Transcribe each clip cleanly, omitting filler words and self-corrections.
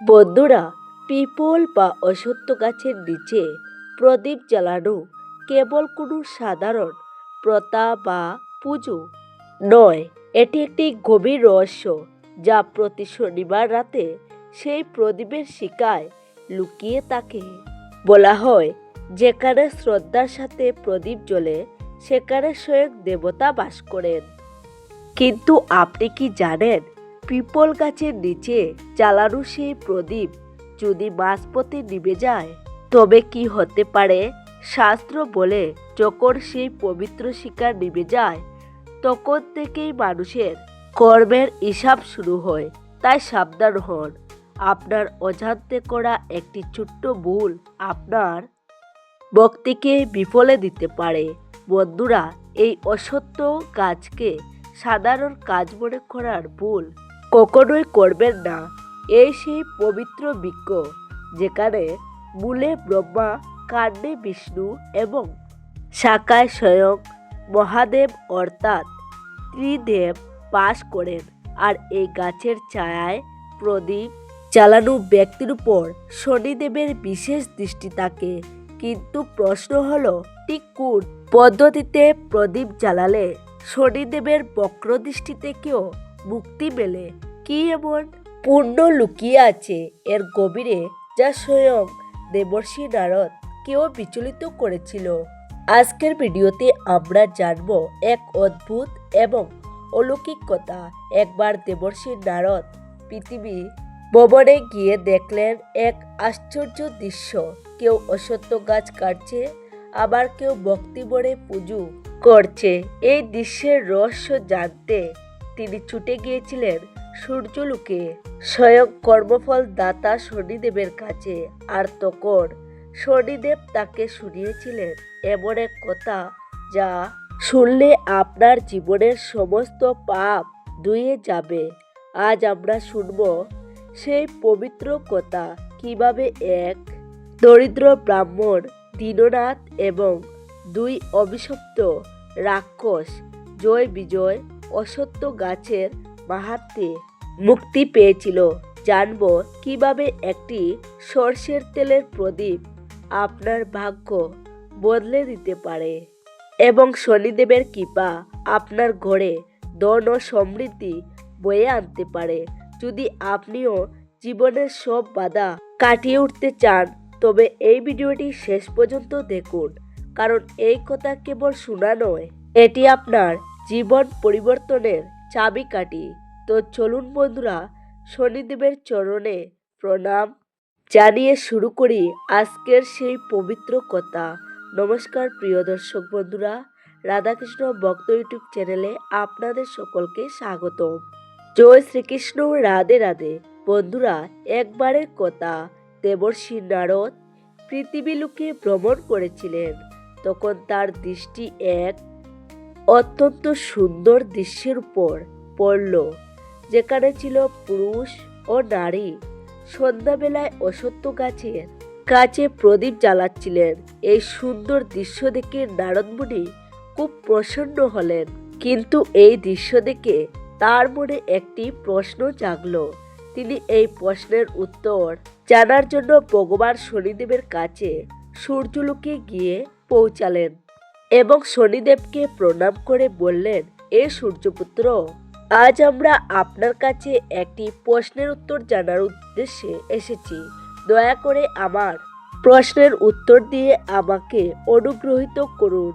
বন্ধুরা, পিপল বা অশ্বত্থ গাছের নিচে প্রদীপ জ্বালানো কেবল কোনো সাধারণ প্রথা বা পুজো নয়, এটি একটি গভীর রহস্য যা প্রতি শনিবার রাতে সেই প্রদীপের শিখায় লুকিয়ে থাকে। বলা হয়, যেখানে শ্রদ্ধার সাথে প্রদীপ জ্বলে সেখানে স্বয়ং দেবতা বাস করেন। কিন্তু আপনি কি জানেন, পিপল গাছের নিচে জ্বালানো সেই প্রদীপ যদি মাঝপথে নিভে যায় তবে কি হতে পারে? শাস্ত্র বলে, যখন সেই পবিত্র শিখা নিভে যায় তখন থেকেই মানুষের কর্মের হিসাব শুরু হয়। তাই সাবধান হন, আপনার অজান্তে করা একটি ছোট্ট ভুল আপনার ভক্তিকে বিফলে দিতে পারে। বন্ধুরা, এই অশ্বত্থ গাছকে সাধারণ কাজ মনে করার ভুল কখনোই করবেন না। এই সেই পবিত্র বৃক্ষ যেখানে মূলে ব্রহ্মা, কাণ্ডে বিষ্ণু এবং শাখায় স্বয়ং মহাদেব অর্থাৎ ত্রিদেব বাস করেন। আর এই গাছের ছায়ায় প্রদীপ জ্বালানো ব্যক্তির উপর শনিদেবের বিশেষ দৃষ্টি থাকে। কিন্তু প্রশ্ন হলো, ঠিক কোন পদ্ধতিতে প্রদীপ জ্বালালে শনিদেবের বক্র দৃষ্টি থেকেও মুক্তি মেলে? কি এমন পুণ্য লুকিয়ে আছে এর গভীরে যা স্বয়ং দেবর্ষি নারদ কেউ বিচলিত করেছিল? আজকের ভিডিওতে আমরা জানব এক অদ্ভুত এবং অলৌকিক কথা। একবার দেবর্ষি নারদ পৃথিবী ভ্রমণে গিয়ে দেখলেন এক আশ্চর্য দৃশ্য। কেউ অশ্বত্থ গাছ কাটছে, আবার কেউ ভক্তি ভরে পুজো করছে। এই দৃশ্যের রহস্য জানতে তিনি ছুটে গিয়েছিলেন সূর্যলোকে, স্বয়ং কর্মফল দাতা শনিদেবের কাছে। আর তখন শনিদেব তাকে শুনিয়েছিলেন এমন এক কথা যা শুনলে আপনার জীবনের সমস্ত পাপ ধুয়ে যাবে। আজ আমরা শুনব সেই পবিত্র কথা, কিভাবে এক দরিদ্র ব্রাহ্মণ দীননাথ এবং দুই অভিশপ্ত রাক্ষস জয় বিজয় অশ্বত্থ গাছের মাহাত্ম্যে মুক্তি পেয়েছিল। জানব কিভাবে একটি সরষের তেলের প্রদীপ আপনার ভাগ্য বদলে দিতে পারে এবং শনিদেবের কৃপা আপনার ঘরে ধন ও সমৃদ্ধি বয়ে আনতে পারে। যদি আপনিও জীবনের সব বাধা কাটিয়ে উঠতে চান তবে এই ভিডিওটি শেষ পর্যন্ত দেখুন, কারণ এই কথা কেবল শোনা নয়, এটি আপনার জীবন পরিবর্তনের চাবিকাঠি। তো চলুন বন্ধুরা, শনিদেবের চরণে প্রণাম জানিয়ে শুরু করি আজকের সেই পবিত্র কথা। নমস্কার প্রিয় দর্শক বন্ধুরা, রাধাকৃষ্ণ ভক্ত ইউটিউব চ্যানেলে আপনাদের সকলকে স্বাগতম। জয় শ্রীকৃষ্ণ, রাধে রাধে। বন্ধুরা, একবারের কথা, দেবর্ষি নারদ পৃথিবীলোকে ভ্রমণ করেছিলেন। তখন তার দৃষ্টি এক অত্যন্ত সুন্দর দৃশ্যের উপর পড়ল, যেখানে ছিল পুরুষ ও নারী সন্ধ্যাবেলায় অশ্বত্থ গাছের কাছে প্রদীপ জ্বালাচ্ছিলেন। এই সুন্দর দৃশ্য দেখে নারদ মুনি খুব প্রসন্ন হলেন। কিন্তু এই দৃশ্য দেখে তার মনে একটি প্রশ্ন জাগলো। তিনি এই প্রশ্নের উত্তর জানার জন্য ভগবান শনিদেবের কাছে সূর্যলোকে গিয়ে পৌঁছালেন এবং শনিদেবকে প্রণাম করে বললেন, এ সূর্যপুত্র, আজ আমরা আপনার কাছে একটি প্রশ্নের উত্তর জানার উদ্দেশ্যে এসেছি। দয়া করে আমার প্রশ্নের উত্তর দিয়ে আমাকে অনুগ্রহিত করুন।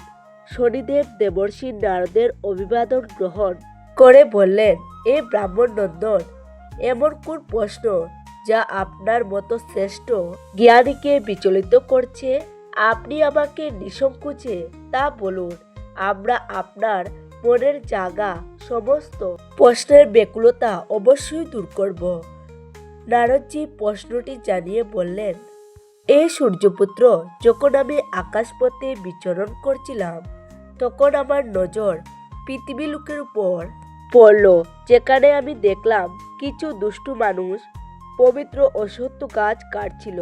শনিদেব দেবর্ষি নারদের অভিবাদন গ্রহণ করে বললেন, এ ব্রাহ্মণ নন্দন, এমন কোন প্রশ্ন যা আপনার মতো শ্রেষ্ঠ জ্ঞানীকে বিচলিত করছে? আপনি আমাকে নিঃসংকোচে তা বলুন, আমরা আপনার মনের জাগা সমস্ত প্রশ্নের ব্যাকুলতা অবশ্যই দূর করব। নারদজি প্রশ্নটি জানিয়ে বললেন, এ সূর্যপুত্র, যখন আমি আকাশপথে বিচরণ করছিলাম তখন আমার নজর পৃথিবী লোকের উপর পড়ল, যেখানে আমি দেখলাম কিছু দুষ্টু মানুষ পবিত্র অশ্বত্থ গাছ কাটছিল,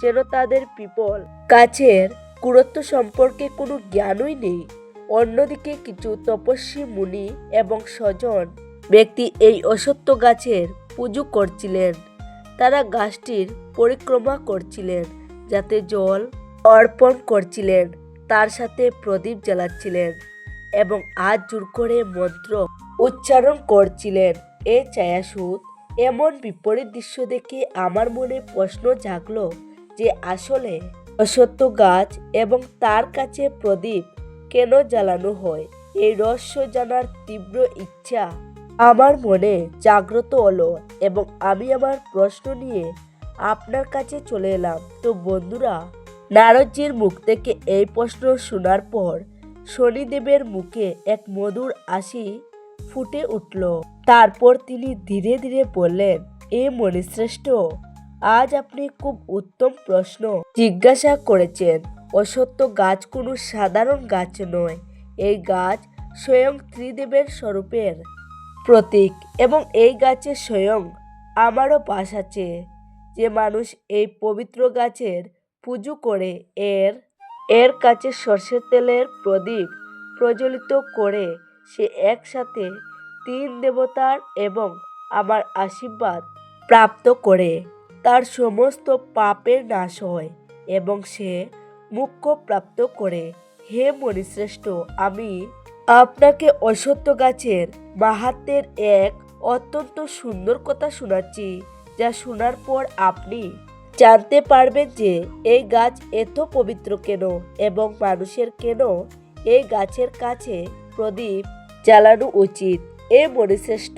যেন তাদের পিপল গাছের গুরুত্ব সম্পর্কে কোনো জ্ঞানই নেই। অন্যদিকে কিছু তপস্বী মুনি এবং স্বজন ব্যক্তি এই অশ্বত্থ গাছের পুজো করছিলেন। তারা গাছটির পরিক্রমা করছিলেন, যাতে জল অর্পণ করছিলেন, তার সাথে প্রদীপ জ্বালাচ্ছিলেন এবং হাত জোর করে মন্ত্র উচ্চারণ করছিলেন। এই ছায়াসুত এমন বিপরীত দৃশ্য দেখে আমার মনে প্রশ্ন জাগলো যে আসলে অশ্বত্থ গাছ এবং তার কাছে প্রদীপ কেন জ্বালানো হয়। এই রহস্য জানার তীব্র ইচ্ছা আমার মনে জাগ্রত হলো এবং আমি আমার প্রশ্ন নিয়ে আপনার কাছে চলে এলাম। তো বন্ধুরা, নারদজির মুখ থেকে এই প্রশ্ন শোনার পর শনিদেবের মুখে এক মধুর হাসি ফুটে উঠল। তারপর তিনি ধীরে ধীরে বললেন, এ মুনিশ্রেষ্ঠ, আজ আপনি খুব উত্তম প্রশ্ন জিজ্ঞাসা করেছেন। অশ্বত্থ গাছ কোনো সাধারণ গাছ নয়। এই গাছ স্বয়ং ত্রিদেবের স্বরূপের প্রতীক এবং এই গাছে স্বয়ং আমারও বাস আছে। যে মানুষ এই পবিত্র গাছের পুজো করে, এর কাছে সর্ষের তেলের প্রদীপ প্রজ্বলিত করে, সে একসাথে তিন দেবতার এবং আমার আশীর্বাদ প্রাপ্ত করে। তার সমস্ত পাপের নাশ হয় এবং সে মোক্ষ প্রাপ্ত করে। হে মুনিশ্রেষ্ঠ, আমি আপনাকে অশ্বত্থ গাছের মাহাত্ম্যের এক অত্যন্ত সুন্দর কথা শোনাচ্ছি, যা শোনার পর আপনি জানতে পারবেন যে এই গাছ এত পবিত্র কেন এবং মানুষের কেন এই গাছের কাছে প্রদীপ জ্বালানো উচিত। এ মুনিশ্রেষ্ঠ,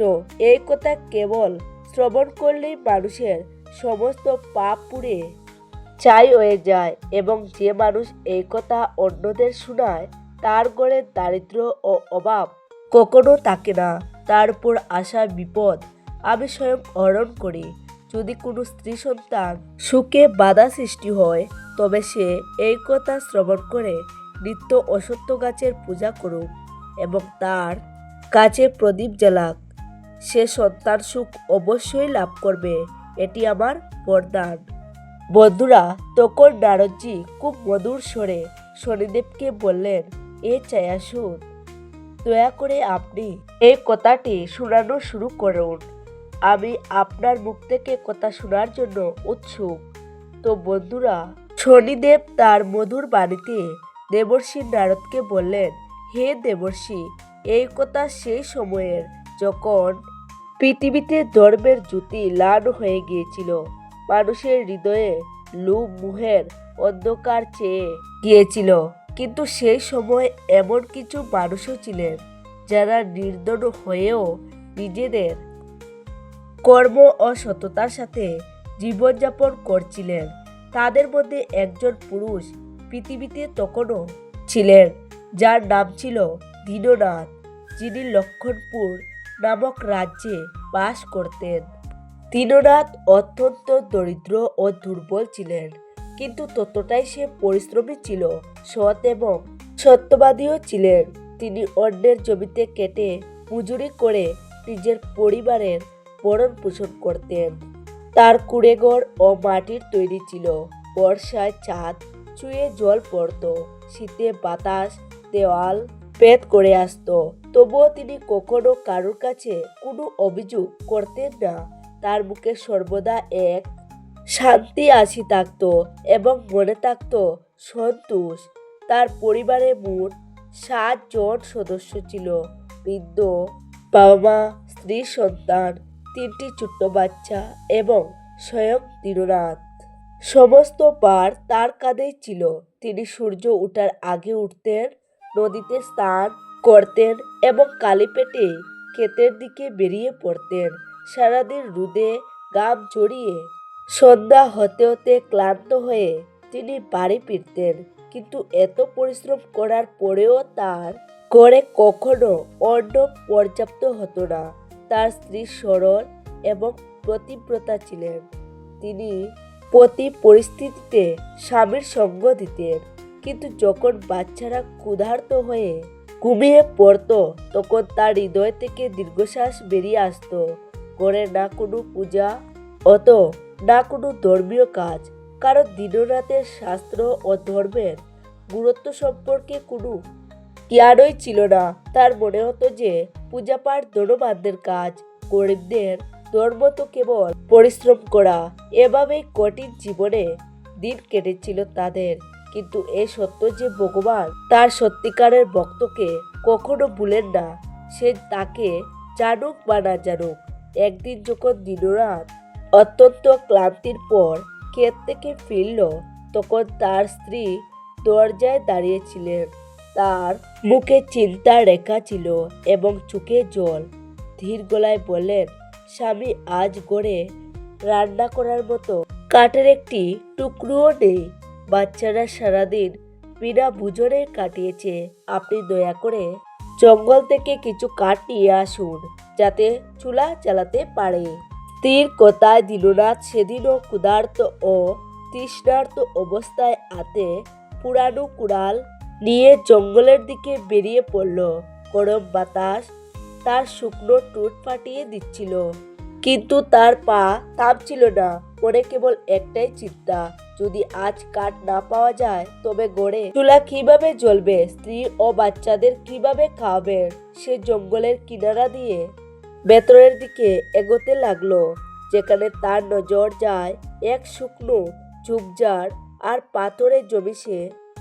এই কথা কেবল শ্রবণ করলেই মানুষের সমস্ত পাপ পুড়ে ছাই হয়ে যায় এবং যে মানুষ এই কথা অন্যদের শোনায়, তার ঘরে দারিদ্র ও অভাব কখনো থাকে না। তার উপর আসা বিপদ আমি স্বয়ং হরণ করি। যদি কোনো স্ত্রী সন্তান সুখে বাধা সৃষ্টি হয়, তবে সে এই কথা শ্রবণ করে নিত্য অশ্বত্থ গাছের পূজা করুক এবং তার কাছে প্রদীপ জ্বালাক, সে সন্তান সুখ অবশ্যই লাভ করবে। এটি আমার বরদান। বন্ধুরা, তখন নারদজি খুব মধুর স্বরে শনিদেবকে বললেন, এ ছায়াসুত, দয়া করে আপনি এই কথাটি শোনানো শুরু করুন। আমি আপনার মুখ থেকে কথা শোনার জন্য উৎসুক। তো বন্ধুরা, শনিদেব তার মধুর বাণীতে দেবর্ষি নারদকে বললেন, হে দেবর্ষি, এই কথা সেই সময়ের যখন পৃথিবীতে ধর্মের জ্যোতি ম্লান হয়ে গিয়েছিল, মানুষের হৃদয়ে লোভ মোহের অন্ধকার চেয়ে গিয়েছিল। কিন্তু সেই সময় এমন কিছু মানুষও ছিলেন যারা নির্ধন হয়েও নিজেদের কর্ম ও সততার সাথে জীবনযাপন করছিলেন। তাদের মধ্যে একজন পুরুষ পৃথিবীতে তখনও ছিলেন, যার নাম ছিল দীননাথ, যিনি লক্ষণপুর নামক রাজ্যে বাস করতেন। দীননাথ অত্যন্ত দরিদ্র ও দুর্বল ছিলেন, কিন্তু ততটাই সে পরিশ্রমী ছিল, সৎ এবং সত্যবাদীও ছিলেন। তিনি অন্যের জমিতে কেটে মজুরি করে নিজের পরিবারের ভরণ পোষণ করতেন। তার কুঁড়েঘর ও মাটির তৈরি ছিল। বর্ষায় চাঁদ চুয়ে জল পড়ত, শীতে বাতাস দেওয়াল ভেদ করে আসতো, তবুও তিনি কখনো কারোর কাছে কোনো অভিযোগ করতেন না। তার মুখে সর্বদা এক শান্তি হাসি থাকত এবং মনে থাকত সন্তোষ। তার পরিবারে মোট 7 জন সদস্য ছিল। বৃদ্ধ বাবা মা, স্ত্রী, সন্তান, 3টি ছোট্ট বাচ্চা এবং স্বয়ং দীননাথ। সমস্ত বার তার কাঁধেই ছিল। তিনি সূর্য ওঠার আগে উঠতেন, নদীতে স্নান করতেন এবং খালি পেটে ক্ষেতের দিকে বেরিয়ে পড়তেন। সারাদিন রোদে ঘাম ঝরিয়ে সন্ধ্যা হতে হতে ক্লান্ত হয়ে তিনি বাড়ি ফিরতেন। কিন্তু এত পরিশ্রম করার পরেও তার ঘরে কখনো অন্ন পর্যাপ্ত হতো না। তার স্ত্রী সরল এবং প্রতিব্রতা ছিলেন। তিনি প্রতি পরিস্থিতিতে স্বামীর সঙ্গ দিতেন। কিন্তু যখন বাচ্চারা ক্ষুধার্ত হয়ে ঘুমিয়ে পড়তো, তখন তার হৃদয় থেকে দীর্ঘশ্বাস বেরিয়ে আসতো। ঘরে না কোনো পূজা হতো, না কোনো ধর্মীয় কাজ, কারণ দীননাথের শাস্ত্র ও ধর্মের গুরুত্ব সম্পর্কে কোনো জ্ঞানই ছিল না। তার মনে হতো যে পূজাপাঠ ধনবানদের কাজ, গরিবদের ধর্ম তো কেবল পরিশ্রম করা, এভাবেই কঠিন জীবনে দিন কেটেছিল তাদের। কিন্তু এ সত্য যে ভগবান তার সত্যিকারের ভক্তকে কখনো ভুলেন না। সে তাকে জানুক বা না জানুক। একদিন যখন দিনরাত অত্যন্ত ক্লান্তির পর ক্ষেত থেকে ফিরল, তখন তার স্ত্রী দরজায় দাঁড়িয়েছিলেন। তার মুখে চিন্তার রেখা ছিল এবং চোখে জল। ধীর গলায় বললেন, স্বামী, আজ ঘরে রান্না করার মতো কাঠের একটি টুকরোও নেই। বাচ্চারা সারাদিন বিনা ভোজনে কাটিয়েছে। আপনি দয়া করে জঙ্গল থেকে কিছু কাঠ নিয়ে আসুন, যাতে চুলা জ্বালাতে পারে। স্ত্রীর কথায় দীননাথ সেদিনও ক্ষুধার্ত ও তৃষ্ণার্ত অবস্থায় হাতে পুরানো কুড়াল নিয়ে জঙ্গলের দিকে বেরিয়ে পড়ল। গরম বাতাস তার শুকনো ঠোঁট ফাটিয়ে দিচ্ছিল, কিন্তু তার পা থামছিল না। মনে কেবল একটাই চিন্তা, যদি আজ কাঠ না পাওয়া যায় তবে গড়ে চুলা কিভাবে জ্বলবে, স্ত্রী ও বাচ্চাদের কিভাবে খাওয়াবে। সে জঙ্গলের কিনারা দিয়ে ভেতরের দিকে এগোতে লাগলো। যেখানে তার নজর যায়, এক শুকনো ঝোপঝাড় আর পাথরের জমি। সে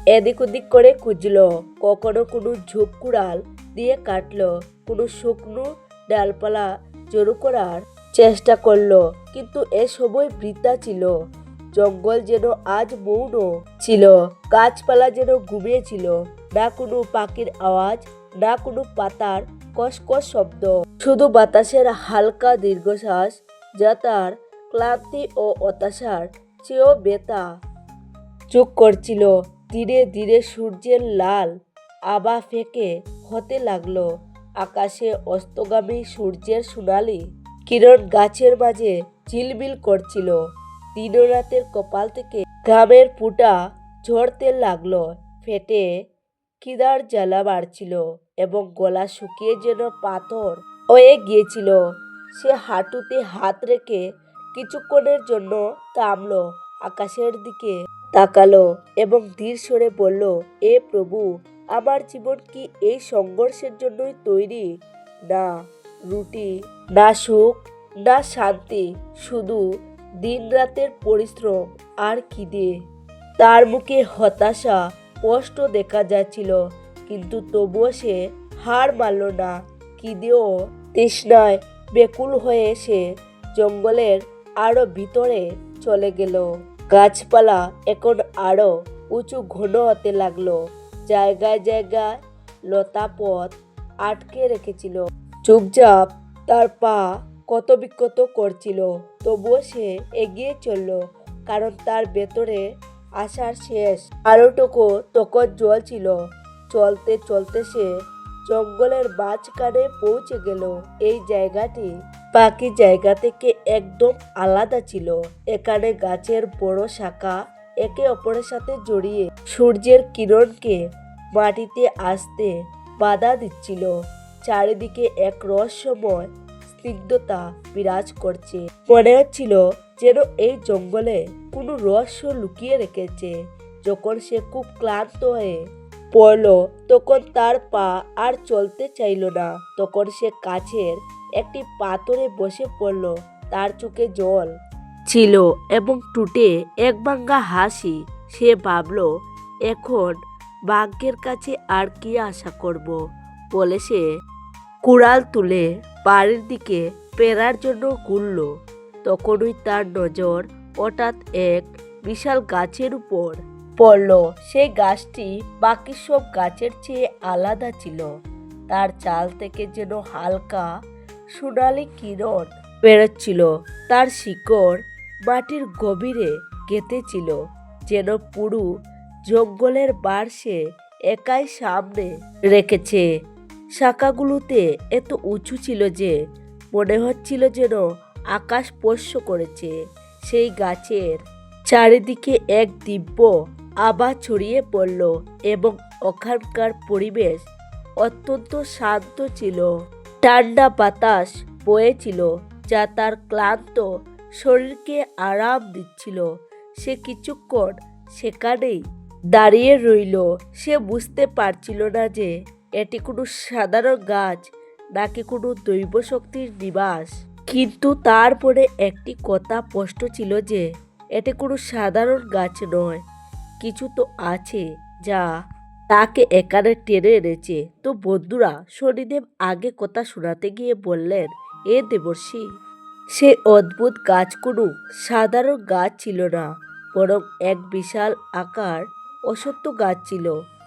এদিক ওদিক করে খুঁজল, কখনো কোনো ঝোপ কুড়াল দিয়ে কাটলো, কোনো শুকনো ডালপালা জড়ো করার চেষ্টা করলো, কিন্তু এসবই বৃথা ছিল। জঙ্গল যেন আজ মৌন ছিল, গাছপালা যেন ঘুমিয়েছিল। না কোনো পাখির আওয়াজ, না কোনো পাতার কসকস শব্দ, শুধু বাতাসের হালকা দীর্ঘশ্বাস, যা তার ক্লান্তি ও হতাশার চেয়েও ব্যথা যোগ করছিল। ধীরে ধীরে সূর্যের লাল আভা ফেঁকে হতে লাগলো। আকাশে অস্তগামী সূর্যের সোনালি কিরণ গাছের মাঝে ঝিলমিল করছিল। দিনরাতের কপাল থেকে ঘামের ফোঁটা ঝরতে লাগলো। ফেটে খিদার জ্বালা বাড়ছিল এবং গলা শুকিয়ে যেন পাথর হয়ে গিয়েছিল। সে হাঁটুতে হাত রেখে কিছুক্ষণের জন্য থামলো, আকাশের দিকে তাকালো এবং ধীর স্বরে বলল, এ প্রভু, আমার জীবন কি এই সংঘর্ষের জন্যই তৈরি? না রুটি, না সুখ, না শান্তি, শুধু দিন রাতের পরিশ্রম আর খিদে। তার মুখে হতাশা স্পষ্ট দেখা যাচ্ছিল, কিন্তু তবুও সে হার মানল না। খিদে ও তৃষ্ণায় বেকুল হয়ে সে জঙ্গলের আরো ভিতরে চলে গেল। গাছপালা এখন আরো উঁচু ঘন হতে লাগলো। জায়গায় জায়গায় লতাপথ আটকে রেখেছিল। চুপচাপ তার পা ক্ষতবিক্ষত করছিল, তবুও সে এগিয়ে চলল, কারণ তার ভেতরে আশার শেষ আলোটুকু তখন জ্বলছিল। চলতে চলতে সে জঙ্গলের মাঝখানে পৌঁছে গেল। এই জায়গাটি বাকি জায়গা থেকে একদম আলাদা ছিল। এখানে গাছের বড় শাখা একে অপরের সাথে জড়িয়ে সূর্যের কিরণকে মাটিতে আসতে বাধা দিচ্ছিল। চারিদিকে এক রহস্যময় স্নিগ্ধতা বিরাজ করছে। মনে হচ্ছিল যেন এই জঙ্গলে কোনো রহস্য লুকিয়ে রেখেছে। যখন সে খুব ক্লান্ত হয়ে পড়ল, তখন তার পা আর চলতে চাইল না। তখন সে কাছের একটি পাথরে বসে পড়ল। তার চোখে জল ছিল এবং ঠোঁটে এক ভাঙা হাসি। সে ভাবল, এখন ভাগ্যের কাছে আর কি আশা করব, বলে সে কুড়াল তুলে বাড়ির দিকে ফেরার জন্য ঘুরল। তখনই তার নজর হঠাৎ এক বিশাল গাছের উপর পড়ল। সেই গাছটি বাকি সব গাছের চেয়ে আলাদা ছিল। তার চাল থেকে যেন হালকা সোনালি কিরণ বেরোচ্ছিল। তার শিকড় মাটির গভীরে গেঁথেছিল, যেন পুরো জঙ্গলের বার সে একাই সামনে রেখেছে। শাখাগুলোতে এত উঁচু ছিল যে মনে হচ্ছিল যেন আকাশ স্পর্শ করেছে। সেই গাছের চারিদিকে এক দিব্য আভা ছড়িয়ে পড়ল এবং ওখানকার পরিবেশ অত্যন্ত শান্ত ছিল। ঠান্ডা বাতাস বয়েছিল, যা তার ক্লান্ত শরীরকে আরাম দিচ্ছিল। সে কিছুক্ষণ সেখানেই দাঁড়িয়ে রইল। সে বুঝতে পারছিল না যে এটি কোনো সাধারণ গাছ নাকি কোনো দৈব শক্তির নিবাস। কিন্তু তারপরে একটি কথা স্পষ্ট ছিল যে এটি কোনো সাধারণ গাছ নয়, কিছু তো আছে যা তাকে এখানে টেনে এনেছে। তো বন্ধুরা, শনিদেব আগে কথা শোনাতে গিয়ে বললেন, এ দেবর্ষি, সে অদ্ভুত গাছ কোনো সাধারণ গাছ ছিল না, বরং এক বিশাল আকার অশ্বত্থ গাছ ছিল।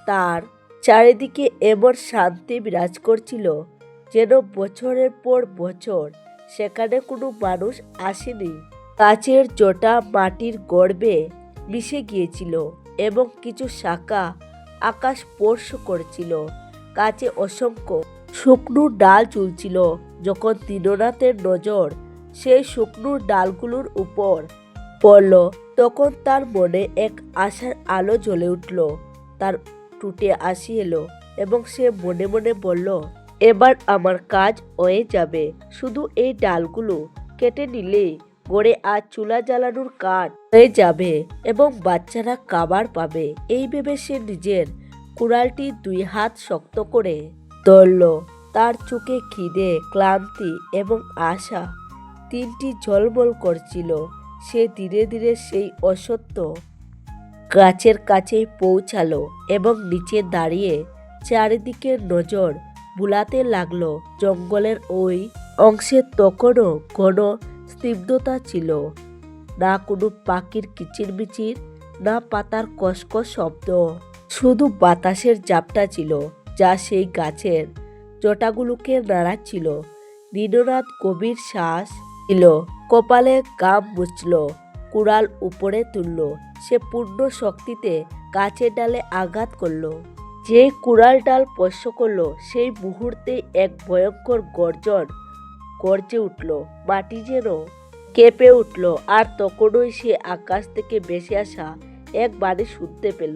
তার চারিদিকে এমন শান্তি বিরাজ করছিল যেন বছরের পর বছর সেখানে কোনো মানুষ আসেনি। গাছের জটা মাটির গর্ভে মিশে গিয়েছিল এবং কিছু শাখা আকাশ স্পর্শ করেছিল। গাছে অসংখ্য শুকনো ডাল ঝুলছিল। যখন দীননাথের নজর সেই শুকনো ডালগুলোর উপর পড়ল, তখন তার মনে এক আশার আলো জ্বলে উঠল। তার টুটে আসি এলো এবং সে মনে মনে বলল, এবার আমার কাজ হয়ে যাবে। শুধু এই ডালগুলো কেটে নিলেই গড়ে আজ চুলা জ্বালানোর কাঠ হয়ে যাবে এবং বাচ্চারা খাবার পাবে। এই ভেবে সে নিজের কুড়ালটি 2 হাত শক্ত করে ধরল। তার চোখে খিদে, ক্লান্তি এবং আশা তিনটি ঝলমল করছিল। সে ধীরে ধীরে সেই অশ্বত্থ গাছের কাছে পৌঁছালো এবং নিচে দাঁড়িয়ে চারিদিকে নজর বুলাতে লাগলো। জঙ্গলের ওই অংশে তখনও ঘন স্তব্ধতা ছিল, না কোনো পাখির কিচিরমিচির, না পাতার কসকস শব্দ। শুধু বাতাসের ঝাপটা ছিল যা সেই গাছের জটাগুলোকে নাড়াচ্ছিল। দীননাথ গভীর শ্বাস নিল, কপালে ঘাম মুছল, কুড়াল উপরে তুলল। সে পূর্ণ শক্তিতে গাছের ডালে আঘাত করল। যে কুড়াল ডাল স্পর্শ করলো সেই মুহূর্তে এক ভয়ঙ্কর গর্জন গর্জে উঠল। মাটি যেন কেঁপে উঠল। আর তখনই সে আকাশ থেকে ভেসে আসা এক বাণী শুনতে পেল,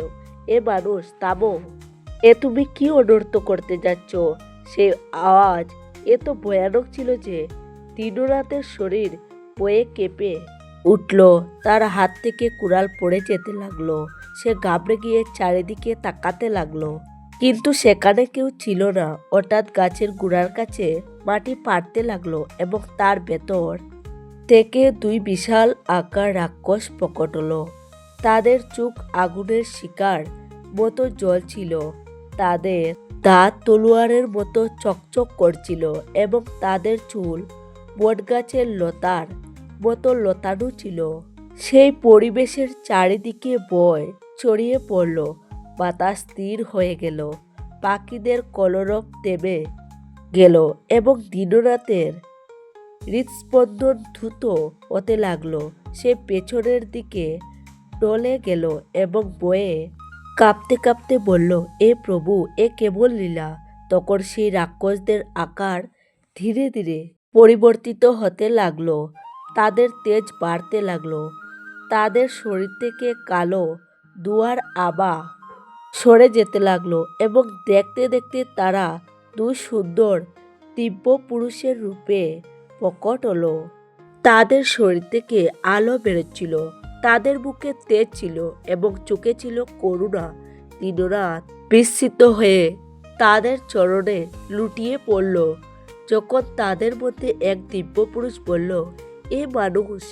এ মানুষ, থামো, এ তুমি কি অনর্থ করতে যাচ্ছ? সে আওয়াজ এত ভয়ানক ছিল যে দীননাথের শরীর বয়ে কেঁপে উঠল। তার হাত থেকে কুড়াল পড়ে যেতে লাগলো। সে ঘাবড়ে গিয়ে চারিদিকে তাকাতে লাগলো, কিন্তু সেখানে কেউ ছিল না। হঠাৎ গাছের গোড়ার কাছে মাটি ফাটতে লাগলো এবং তার ভেতর থেকে 2 বিশাল আকার রাক্ষস প্রকট হলো। তাদের চোখ আগুনের শিকার মতো জ্বলছিল, তাদের দাঁত তলোয়ারের মতো চকচক করছিল এবং তাদের চুল বটগাছের লতার মতো লতানো ছিল। সেই পরিবেশের চারিদিকে ভয় ছড়িয়ে পড়ল। বাতাস স্থির হয়ে গেল, পাখিদের কলরব থেমে গেল এবং দীননাথের হৃৎস্পন্দন দ্রুত হতে লাগলো। সে পেছনের দিকে টলে গেল এবং বয়ে কাঁপতে কাঁপতে বলল, এ প্রভু, এ কেবল লীলা। তখন সেই রাক্ষসদের আকার ধীরে ধীরে পরিবর্তিত হতে লাগলো। তাদের তেজ বাড়তে লাগলো। তাদের শরীর থেকে কালো ধোঁয়ার আভা সরে যেতে লাগলো এবং দেখতে দেখতে তারা 2 সুন্দর দিব্য পুরুষের রূপে প্রকট হলো। তাদের শরীর থেকে আলো বেরোচ্ছিল, তাদের বুকে তেজ ছিল এবং চোখে ছিল করুণা। দীননাথ বিস্মিত হয়ে তাদের চরণে লুটিয়ে পড়ল। যখন তাদের মধ্যে এক দিব্য পুরুষ বলল, এ মানুষ,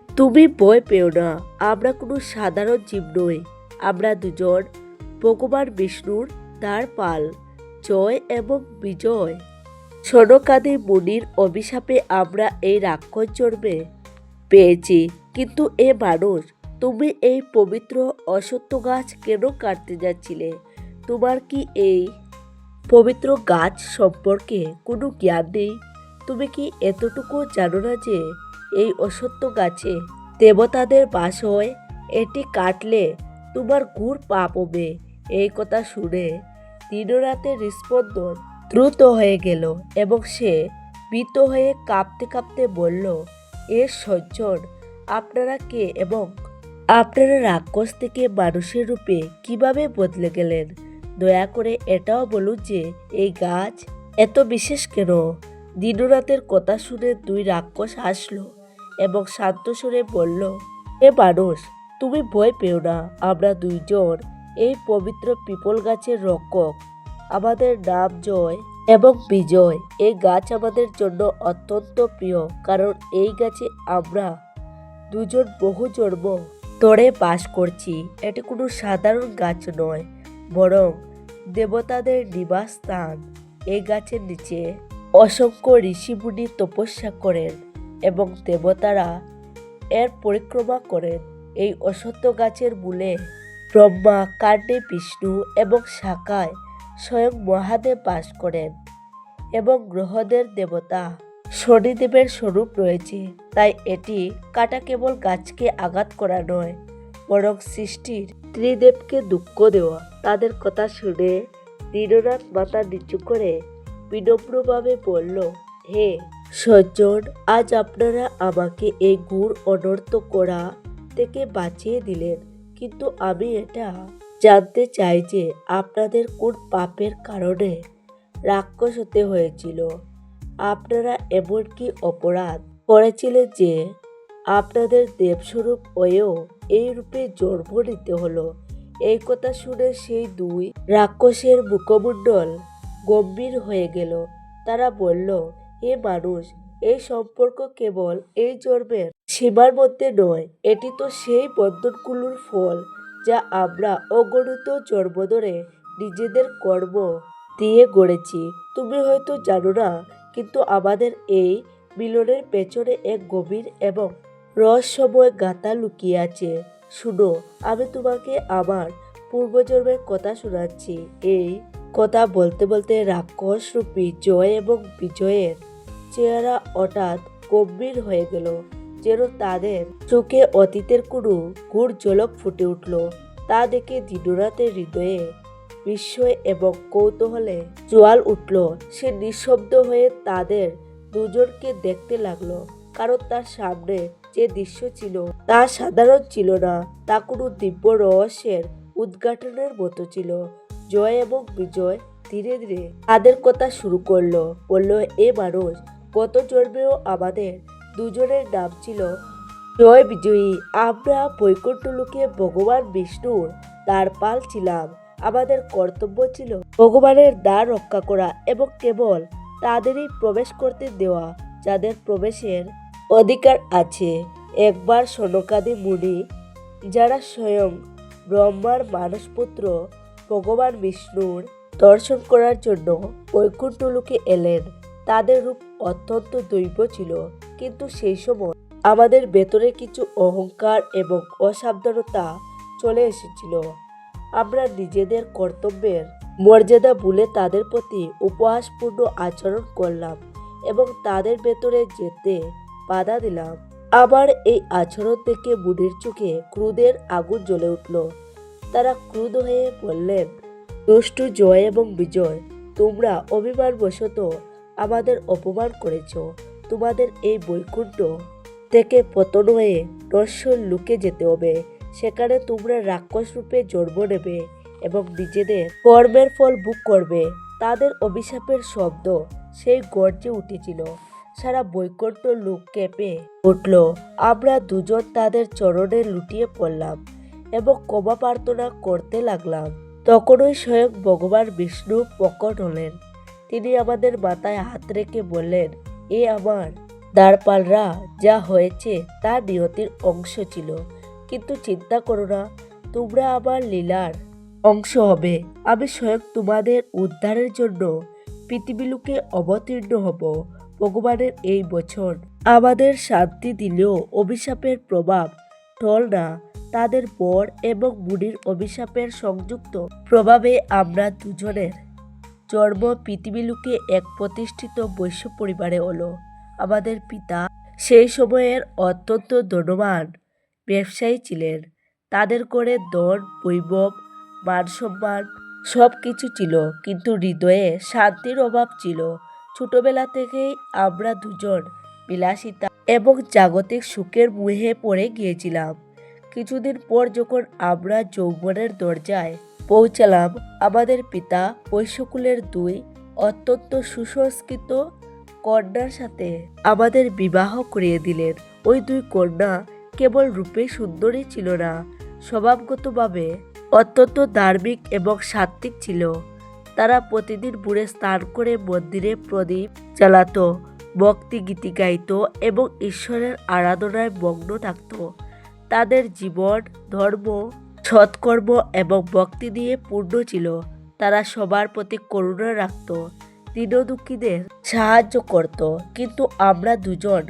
তুমি ভয় পেও না, আমরা কোনো সাধারণ জীব নই। আমরা দুজন ভগবান বিষ্ণুর দ্বারপাল, জয় এবং বিজয়। সনকাদি মুনির অভিশাপে আমরা এই রাক্ষস জন্মে পেয়েছি। কিন্তু এ মানুষ, তুমি এই পবিত্র অশ্বত্থ গাছ কেন কাটতে যাচ্ছিলে? তোমার কি এই পবিত্র গাছ সম্পর্কে কোনো জ্ঞান নেই? তুমি কি এতটুকু জানো না যে এই অশ্বত্থ গাছে দেবতাদের বাস হয়? এটি কাটলে তোমার ঘোর পাপ হবে। এই কথা শুনে দীননাথের হৃৎস্পন্দন দ্রুত হয়ে গেল এবং সে ভীত হয়ে কাঁপতে কাঁপতে বলল, এর সজ্জন, আপনারা কে এবং আপনারা রাক্ষস থেকে মানুষের রূপে কিভাবে বদলে গেলেন? দয়া করে এটাও বলুন যে এই গাছ এত বিশেষ কেন? দীননাথের কথা শুনে 2 রাক্ষস হাসলো এবং শান্ত সুরে বলল, এ মানুষ, তুমি ভয় পেও না। আমরা 2 জন এই পবিত্র পিপল গাছের রক্ষক। আমাদের নাম জয় এবং বিজয়। এই গাছ আমাদের জন্য অত্যন্ত প্রিয়, কারণ এই গাছে আমরা দুজন বহু জন্ম ধরে বাস করছি। এটি কোনো সাধারণ গাছ নয়, বরং দেবতাদের নিবাস স্থান। এই গাছের নিচে অসংখ্য ঋষিমুনি তপস্যা করেন এবং দেবতারা এর পরিক্রমা করেন। এই অশ্বত্থ গাছের মূলে ব্রহ্মা, কাণ্ডে বিষ্ণু এবং শাখায় স্বয়ং মহাদেব বাস করেন এবং গ্রহদের দেবতা শনিদেবের স্বরূপ রয়েছে। তাই এটি কাটা কেবল গাছকে আঘাত করা নয়, বরং সৃষ্টির ত্রিদেবকে দুঃখ দেওয়া। তাদের কথা শুনে দীননাথ মাথা নিচু করে বিনম্রভাবে বলল, হে সজ্জন, আজ আপনারা আমাকে এই ঘোর অনর্থ করা থেকে বাঁচিয়ে দিলেন, কিন্তু আমি এটা জানতে চাই যে আপনাদের কোন পাপের কারণে রাক্ষস হতে হয়েছিল। আপনারা এমন কি অপরাধ করেছিলেন যে আপনাদের দেবস্বরূপ হয়েও এই রূপে জন্ম নিতে হলো? এই কথা শুনে সেই দুই রাক্ষসের মুখমণ্ডল গম্ভীর হয়ে গেল। তারা বলল, হে মানুষ, এই সম্পর্ক কেবল এই জন্মের সীমার মধ্যে নয়, এটি তো সেই বন্ধনগুলোর ফল যা আমরা অগণিত জন্ম ধরে নিজেদের কর্ম দিয়ে গড়েছি। তুমি হয়তো জানো না, কিন্তু আমাদের এই মিলনের পেছনে এক গভীর এবং রহস্যময় গাথা লুকিয়ে আছে। শুনো, আমি তোমাকে আমার পূর্বজন্মের কথা শোনাচ্ছি। এই কথা বলতে বলতে রাক্ষস রূপী জয় এবং বিজয়ের চেহারা হঠাৎ গম্ভীর হয়ে গেল, যেন তাদের চোখে অতীতের কোনো ঘোর ঝলক ফুটে উঠল। তা দেখে দীননাথের হৃদয়ে বিস্ময় এবং কৌতূহলে জোয়াল উঠল। সে নিঃশব্দ হয়ে তাদের দুজনকে দেখতে লাগলো, কারণ তার সামনে যে দৃশ্য ছিল তা সাধারণ ছিল না, তা কোনো দিব্য রহস্যের উদ্ঘাটনের মতো ছিল। জয় এবং বিজয় ধীরে ধীরে তাদের কথা শুরু করলো। বলল, এ মানুষ, গত জন্মেও আমাদের দুজনের নাম ছিল জয় বিজয়ী। আমরা বৈকুণ্ঠ লোকে ভগবান বিষ্ণুর দ্বারপাল ছিলাম। আমাদের কর্তব্য ছিল ভগবানের দ্বার রক্ষা করা এবং কেবল তাদেরই প্রবেশ করতে দেওয়া যাদের প্রবেশের অধিকার আছে। একবার সনকাদি মুনি, যারা স্বয়ং ব্রহ্মার মানসপুত্র ভগবান বিষ্ণুর দর্শন করার জন্য বৈকুণ্ঠ লোকে এলেন, তাদের রূপ অত্যন্ত দৈব ছিল। কিন্তু সেই সময় আমাদের ভেতরে কিছু অহংকার এবং অসাবধানতা চলে এসেছিল। আমরা নিজেদের কর্তব্যের মর্যাদা ভুলে তাদের প্রতি উপহাসপূর্ণ আচরণ করলাম এবং তাদের ভেতরে যেতে বাধা দিলাম। আমার এই আচরণ থেকে মুনির চোখে ক্রোধের আগুন জ্বলে উঠল। তারা ক্রুদ্ধ হয়ে বললেন, দুষ্টু জয় এবং বিজয়, তোমরা অভিমানবশত আমাদের অপমান করেছ। তোমাদের এই বৈকুণ্ঠ থেকে পতন হয়ে নশ্বর লোকে যেতে হবে। সেখানে তোমরা রাক্ষস রূপে জন্ম নেবে এবং নিজেদের কর্মের ফল ভোগ করবে। তাদের অভিশাপের শব্দ সেই গর্জে উঠেছিল। সারা বৈকুণ্ঠ লোক কেঁপে উঠল। আমরা দুজন তাদের চরণে লুটিয়ে পড়লাম এবং ক্ষমা প্রার্থনা করতে লাগলাম। তখনই স্বয়ং ভগবান বিষ্ণু প্রকট হলেন। তিনি আমাদের মাথায় হাত রেখে বললেন, এ আমার দ্বারপালরা, যা হয়েছে তা নিয়তির অংশ ছিল, কিন্তু চিন্তা করো না, তোমরা আমার লীলার অংশ হবে। আমি স্বয়ং তোমাদের উদ্ধারের জন্য পৃথিবীলোকে অবতীর্ণ হব। ভগবানের এই বচন আমাদের শান্তি দিলেও অভিশাপের প্রভাব টল না। তাদের বর এবং মুনির অভিশাপের সংযুক্ত প্রভাবে আমরা দুজনের জন্ম পৃথিবীলোকে এক প্রতিষ্ঠিত বৈশ্য পরিবারে হলো। আমাদের পিতা সেই সময়ের অত্যন্ত ধনবান ব্যবসায়ী ছিলেন। তাদের ঘরে ধন, বৈভব, মান সম্মান সব কিছু ছিল, কিন্তু হৃদয়ে শান্তির অভাব ছিল। ছোটবেলা থেকেই আমরা দুজন বিলাসিতা এবং জাগতিক সুখের মুহে পড়ে গিয়েছিলাম। কিছুদিন পর যখন আমরা যৌবনের দরজায় পৌঁছালাম, আমাদের পিতা বৈশ্যকুলের দুই অত্যন্ত সুসংস্কৃত কন্যার সাথে আমাদের বিবাহ করিয়ে দিলেন। ওই দুই কন্যা কেবল রূপে সুন্দরী ছিল না, স্বভাবগতভাবে অত্যন্ত ধার্মিক এবং সাত্ত্বিক ছিল। তারা প্রতিদিন ভোরে স্নান করে মন্দিরে প্রদীপ জ্বালাতো, ভক্তি গীতি গাইতো এবং ঈশ্বরের আরাধনায় মগ্ন থাকত। তাদের জীবন ধর্ম, সৎকর্ম এবং ভক্তি দিয়ে পূর্ণ ছিল। তারা সবার প্রতি করুণা রাখত, দীনদুঃখীদের সাহায্য করত। কিন্তু আমরা দুজন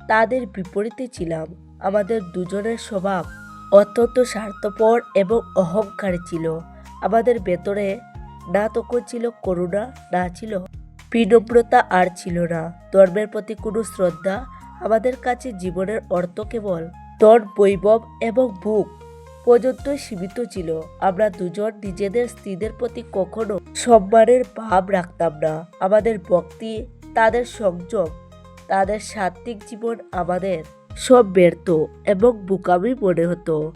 তাদের বিপরীতে ছিলাম। আমাদের দুজনের স্বভাব অত্যন্ত স্বার্থপর এবং অহংকারী ছিল। আমাদের ভেতরে না তখন ছিল করুণা, না ছিল বিনম্রতা, আর ছিল না ধর্মের প্রতি কোনো শ্রদ্ধা। আমাদের কাছে জীবনের অর্থ কেবল ধন, বৈভব এবং ভোগ পর্যন্ত সীমিত ছিল। আমরা দুজন নিজেদের স্ত্রীদের প্রতি কখনো সম্মানের ভাব রাখতাম না। আমাদের ভক্তি, তাদের সংযম, তাদের সাত্ত্বিক জীবন আমাদের সব ব্যর্থ এবং বোকামি মনে হতো।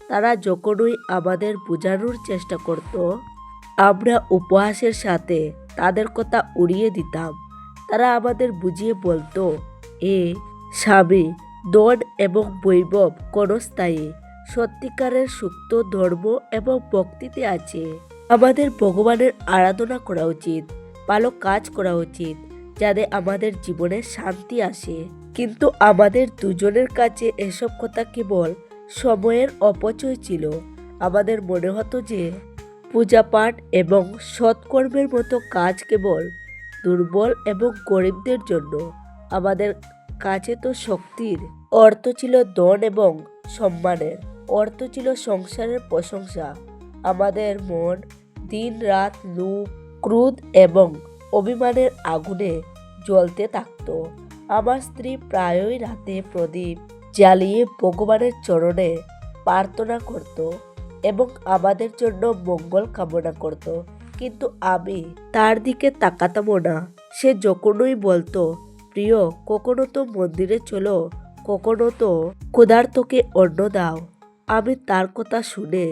তারা যখনই আমাদের বোঝানোর চেষ্টা করত, আমরা উপহাসের সাথে তাদের কথা উড়িয়ে দিতাম। তারা আমাদের বুঝিয়ে বলতো, এ স্বামী, ধন এবং বৈভব ক্ষণস্থায়ী, সত্যিকারের সুখ তো ধর্ম এবং ভক্তিতে আছে। আমাদের ভগবানের আরাধনা করা উচিত, ভালো কাজ করা উচিত, যাতে আমাদের জীবনে শান্তি আসে। কিন্তু আমাদের দুজনের কাছে এসব কথা কেবল সময়ের অপচয় ছিল। আমাদের মনে হতো যে পূজাপাঠ এবং সৎকর্মের মতো কাজ কেবল দুর্বল এবং গরিবদের জন্য। আমাদের কাছে তো শক্তির অর্থ ছিল ধন এবং সম্মানের অর্থ ছিল সংসারের প্রশংসা। আমাদের মন দিন রাত লোভ, ক্রোধ এবং অভিমানের আগুনে জ্বলতে থাকত। আমার স্ত্রী প্রায়ই রাতে প্রদীপ জ্বালিয়ে ভগবানের চরণে প্রার্থনা করত এবং আমাদের জন্য মঙ্গল কামনা করত। কিন্তু আমি তার দিকে তাকাতামও না। সে যখনই বলতো, প্রিয়, কখনো তো মন্দিরে চলো, কখনো তো ক্ষুধার্তকে অন্ন দাও, আমি তার কথা শুনে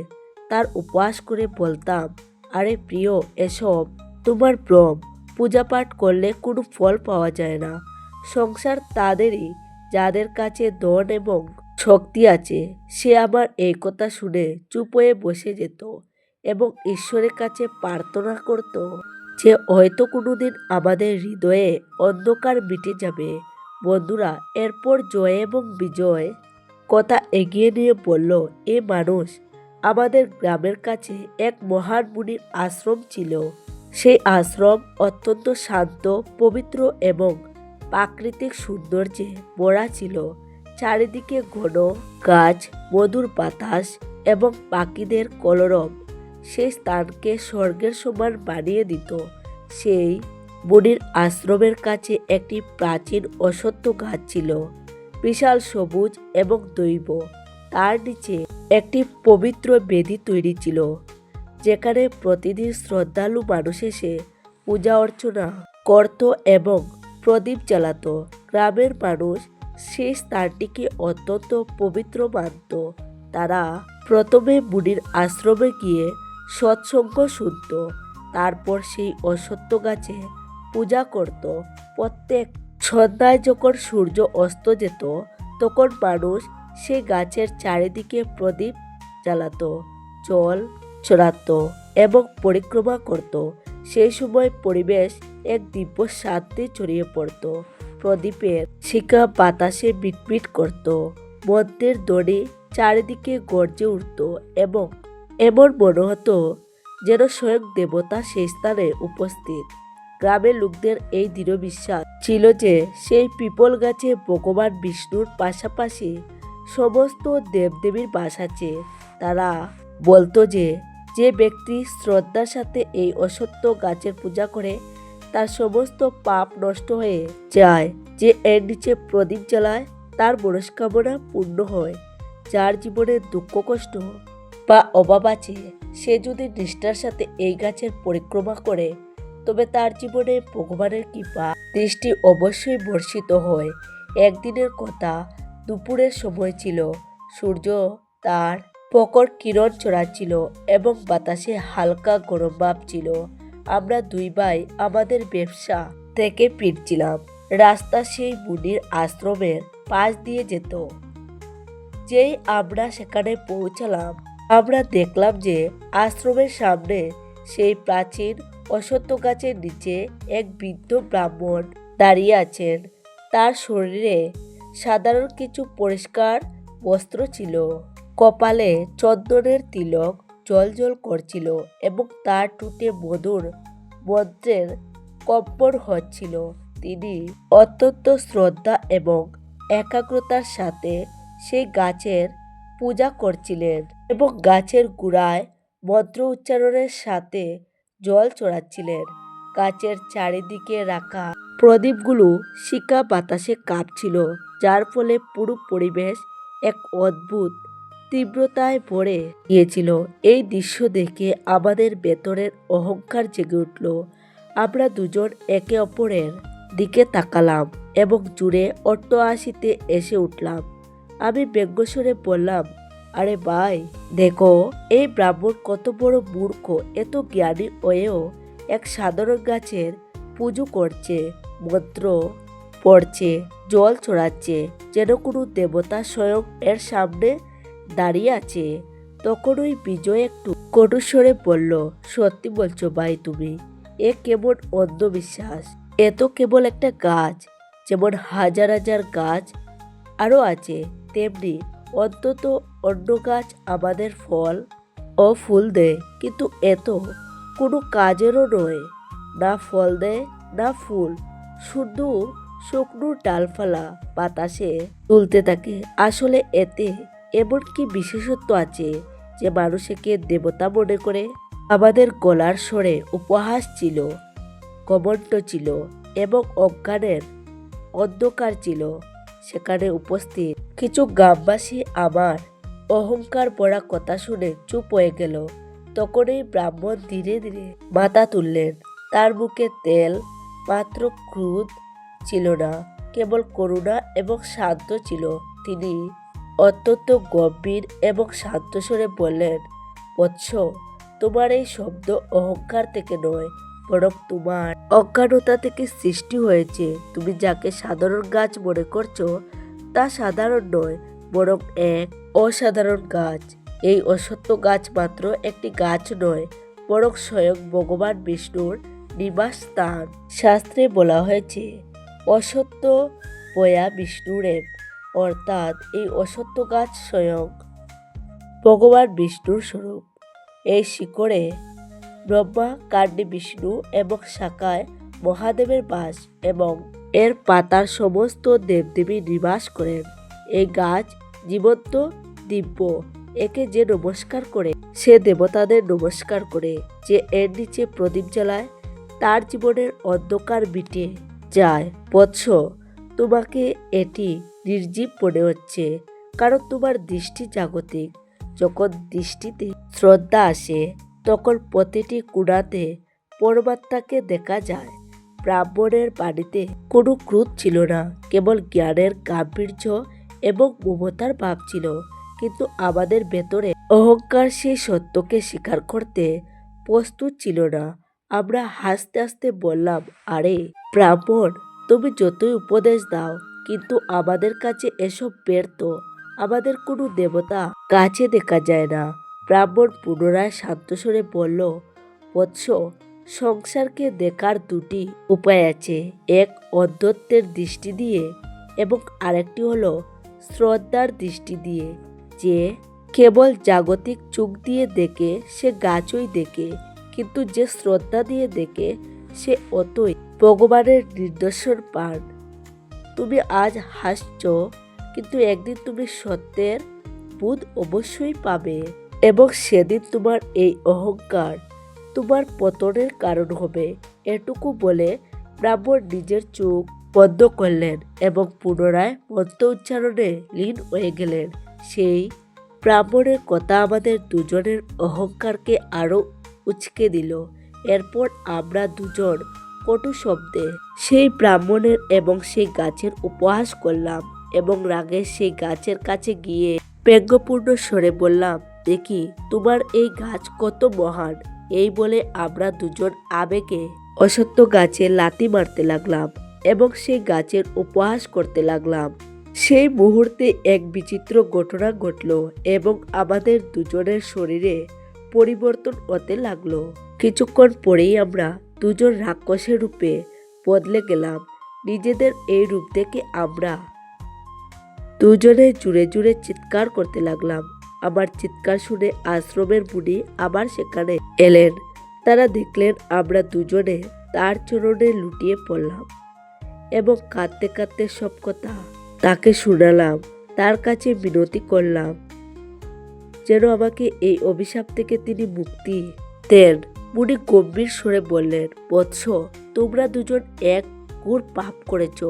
তার উপহাস করে বলতাম, আরে প্রিয়, এসব তোমার ভ্রম। পূজাপাঠ করলে কোনো ফল পাওয়া যায় না। সংসার তাদেরই যাদের কাছে ধন এবং শক্তি আছে। সে আমার এই কথা শুনে চুপ হয়ে বসে যেত এবং ঈশ্বরের কাছে প্রার্থনা করত যে হয়তো কোনোদিন আমাদের হৃদয়ে অন্ধকার মিটে যাবে। বন্ধুরা, এরপর জয় এবং বিজয় কথা এগিয়ে নিয়ে বলল, এ মানুষ, আমাদের গ্রামের কাছে এক মহান মুনির আশ্রম ছিল। সেই আশ্রম অত্যন্ত শান্ত, পবিত্র এবং প্রাকৃতিক সৌন্দর্যে ভরা ছিল। চারিদিকে ঘন গাছ, মধুর বাতাস এবং পাখিদের কলরব সেই স্থানকে স্বর্গের সমান বানিয়ে দিত। সেই মুনির আশ্রমের কাছে একটি প্রাচীন অশ্বত্থ গাছ ছিল, বিশাল সবুজ এবং দৈব। তার নিচে একটি পবিত্র বেদি তৈরি ছিল, যেখানে প্রতিদিন শ্রদ্ধালু মানুষ এসে পূজা অর্চনা করত এবং প্রদীপ জ্বালাত। গ্রামের মানুষ সেই স্থানটিকে অত্যন্ত পবিত্র মানত। তারা প্রথমে মুনির আশ্রমে গিয়ে সৎসঙ্গ শুনত, তারপর সেই অশ্বত্থ গাছে পূজা করত। প্রত্যেক সন্ধ্যায় যখন সূর্য অস্ত যেত, তখন মানুষ সেই গাছের চারিদিকে প্রদীপ জ্বালাত, জল চড়াত এবং পরিক্রমা করত। সেই সময় পরিবেশ এক দিব্য শান্তি ছড়িয়ে পড়ত। প্রদীপের শিখা বাতাসে মিটমিট করত, মন্ত্রের ধ্বনি চারিদিকে গর্জে উঠত এবং এমন মনে হতো যেন স্বয়ং দেবতা সেই স্থানে উপস্থিত। গ্রামের লোকদের এই দৃঢ় বিশ্বাস ছিল যে সেই পিপল গাছে ভগবান বিষ্ণুর পাশাপাশি সমস্ত দেবদেবীর বাস আছে। তারা বলতো যে যে ব্যক্তি শ্রদ্ধার সাথে এই অশ্বত্থ গাছের পূজা করে, তার সমস্ত পাপ নষ্ট হয়ে যায়। যে এর নিচে প্রদীপ জ্বালায়, তার মনস্কামনা পূর্ণ হয়। যার জীবনে দুঃখ, কষ্ট বা অভাব আছে, সে যদি নিষ্ঠার সাথে এই গাছের পরিক্রমা করে, তবে তার জীবনে ভগবানের কৃপা দৃষ্টি অবশ্যই বর্ষিত হয়। একদিনের কথা, দুপুরের সময় ছিল। সূর্য তার প্রখর কিরণ ছড়াচ্ছিল এবং বাতাসে হালকা গরম ভাব ছিল। আমরা দুই ভাই আমাদের ব্যবসা থেকে ফিরছিলাম। রাস্তা সেই মুনির আশ্রমের পাশ দিয়ে যেত। যেই আমরা সেখানে পৌঁছালাম, আমরা দেখলাম যে আশ্রমের সামনে সেই প্রাচীন অশ্বত্থ গাছের নিচে এক বৃদ্ধ ব্রাহ্মণ দাঁড়িয়ে আছেন। তার শরীরে সাধারণ কিছু পরিষ্কার বস্ত্র ছিল, কপালে চন্দনের তিলক জ্বলজ্বল করছিল এবং তার ঠোঁটে মধুর মন্ত্রের কম্পন হচ্ছিল। তিনি অত্যন্ত শ্রদ্ধা এবং একাগ্রতার সাথে সেই গাছের পূজা করছিলেন এবং গাছের গোড়ায় মন্ত্র উচ্চারণের সাথে জল চড়াচ্ছিলেন। গাছের চারিদিকে রাখা প্রদীপগুলো শিকা বাতাসে কাঁপছিল, যার ফলে পুরো পরিবেশ এক অদ্ভুত তীব্রতায় ভরে গিয়েছিল। এই দৃশ্য দেখে আমাদের ভেতরের অহংকার জেগে উঠল। আমরা দুজন একে অপরের দিকে তাকালাম এবং জুড়ে অট্টহাসিতে এসে উঠলাম। আমি ব্যঙ্গস্বরে বললাম, আরে ভাই, দেখো এই ব্রাহ্মণ কত বড় মূর্খ! এত জ্ঞানী হয়েও এক সাধারণ গাছের পুজো করছে, মন্ত্র পড়ছে, জল ছড়াচ্ছে, যেন কোনো দেবতা স্বয়ং এর সামনে দাঁড়িয়ে আছে। তখন ওই বিজয় একটু কটুস্বরে বলল, সত্যি বলছো ভাই তুমি? এ কেমন অন্ধবিশ্বাস! এ তো কেবল একটা গাছ, যেমন হাজার হাজার গাছ আরও আছে, তেমনি অন্তত অন্য গাছ আমাদের ফল ও ফুল দেয়, কিন্তু এত কোনো কাজেরও নয়। না ফল দেয় না ফুল, শুধু শুকনো ডালপালা বাতাসে দুলতে থাকে। আসলে এতে এমন কি বিশেষত্ব আছে যে মানুষ একে দেবতা মনে করে? আমাদের গলার স্বরে উপহাস ছিল, কমণ্ড ছিল এবং অজ্ঞানের অন্ধকার ছিল। সেখানে উপস্থিত কিছু গ্রামবাসী আমার অহংকার ভরা কথা শুনে চুপ হয়ে গেল। তখন এই ব্রাহ্মণ ধীরে ধীরে মাথা তুললেন। তার মুখে তেল মাত্র ক্রোধ ছিল না, কেবল করুণা এবং শান্ত ছিল। তিনি অত্যন্ত গম্ভীর এবং শান্ত স্বরে বললেন, বৎস, তোমার এই শব্দ অহংকার থেকে নয়, বরং তোমার অজ্ঞানতা থেকে সৃষ্টি হয়েছে। তুমি যাকে সাধারণ গাছ মনে করছো তা সাধারণ নয়, বরং এক অসাধারণ গাছ। এই অশ্বত্থ গাছ মাত্র একটি গাছ নয়, বরং স্বয়ং ভগবান বিষ্ণুর নিবাস স্থান। শাস্ত্রে বলা হয়েছে, অশ্বত্থ বয়া বিষ্ণুরেব, অর্থাৎ এই অশ্বত্থ গাছ স্বয়ং ভগবান বিষ্ণুর স্বরূপ। এই শিকড়ে ব্রহ্মা, কাণ্ডে বিষ্ণু এবং শাখায় মহাদেবের বাস এবং এর পাতার সমস্ত দেবদেবী নিবাস করেন। এই গাছ জীবন্ত, দিব্য। একে যে নমস্কার করে সে দেবতাদের নমস্কার করে। যে এর নিচে প্রদীপ জ্বালায় তার জীবনের অন্ধকার মিটে যায়। বৎস, তোমাকে এটি নির্জীব মনে হচ্ছে, কারণ তোমার দৃষ্টি জাগতিক। যখন দৃষ্টিতে শ্রদ্ধা আসে তখন প্রতিটি কোণাতে পরমাত্মাকে দেখা যায়। ব্রাহ্মণের বাণীতে কোনো ক্রোধ ছিল না, কেবল জ্ঞানের গাম্ভীর্য এবং মমতার ভাব ছিল। কিন্তু আমাদের ভেতরে অহংকার সেই সত্যকে স্বীকার করতে প্রস্তুত ছিল না। আমরা হাসতে হাসতে বললাম, আরে ব্রাহ্মণ, তুমি যতই উপদেশ দাও, কিন্তু আমাদের কাছে এসব ব্যর্থ। আমাদের কোনো দেবতা কাছে দেখা যায় না। ব্রাহ্মণ পুনরায় শান্তস্বরে বলল, বৎস, সংসারকে দেখার দুটি উপায় আছে, এক অন্ধত্বের দৃষ্টি দিয়ে এবং আরেকটি হলো শ্রদ্ধার দৃষ্টি দিয়ে। যে কেবল জাগতিক চোখ দিয়ে দেখে সে গাছই দেখে, কিন্তু যে শ্রদ্ধা দিয়ে দেখে সে অতই ভগবানের নিদর্শন পান। তুমি আজ হাসছ, কিন্তু একদিন তুমি সত্যের বোধ অবশ্যই পাবে এবং সেদিন তোমার এই অহংকার তোমার পতনের কারণ হবে। এটুকু বলে ব্রাহ্মণ নিজের চোখ বন্ধ করলেন এবং পুনরায় মন্ত্র উচ্চারণে লীন হয়ে গেলেন। সেই ব্রাহ্মণের কথা আমাদের দুজনের অহংকারকে আরো উচকে দিল। এরপর আমরা দুজন কটু শব্দে সেই ব্রাহ্মণের এবং সেই গাছের উপহাস করলাম এবং রাগে সেই গাছের কাছে গিয়ে ব্যঙ্গপূর্ণ স্বরে বললাম, দেখি তোমার এই গাছ কত মহান। এই বলে আমরা দুজন আবেগে অশ্বত্থ গাছে লাথি মারতে লাগলাম এবং সেই গাছের উপহাস করতে লাগলাম। সেই মুহূর্তে এক বিচিত্র ঘটনা ঘটল এবং আমাদের দুজনের শরীরে পরিবর্তন হতে লাগলো। কিছুক্ষণ পরেই আমরা দুজন রাক্ষসের রূপে বদলে গেলাম। নিজেদের এই রূপ দেখে আমরা দুজনে জুড়ে জুড়ে চিৎকার করতে লাগলাম। আমার চিৎকার শুনে আশ্রমের মুনি আবার সেখানে এলেন। তারা দেখলেন আমরা দুজনে তার চরণে লুটিয়ে পড়লাম এবং কাঁদতে কাঁদতে সব কথা তাকে শোনালাম। তার কাছে মিনতি করলাম যেন আমাকে এই অভিশাপ থেকে তিনি মুক্তি দেন। মুনি গম্ভীর স্বরে বললেন, বৎস, তোমরা দুজন এক ঘোর পাপ করেছ।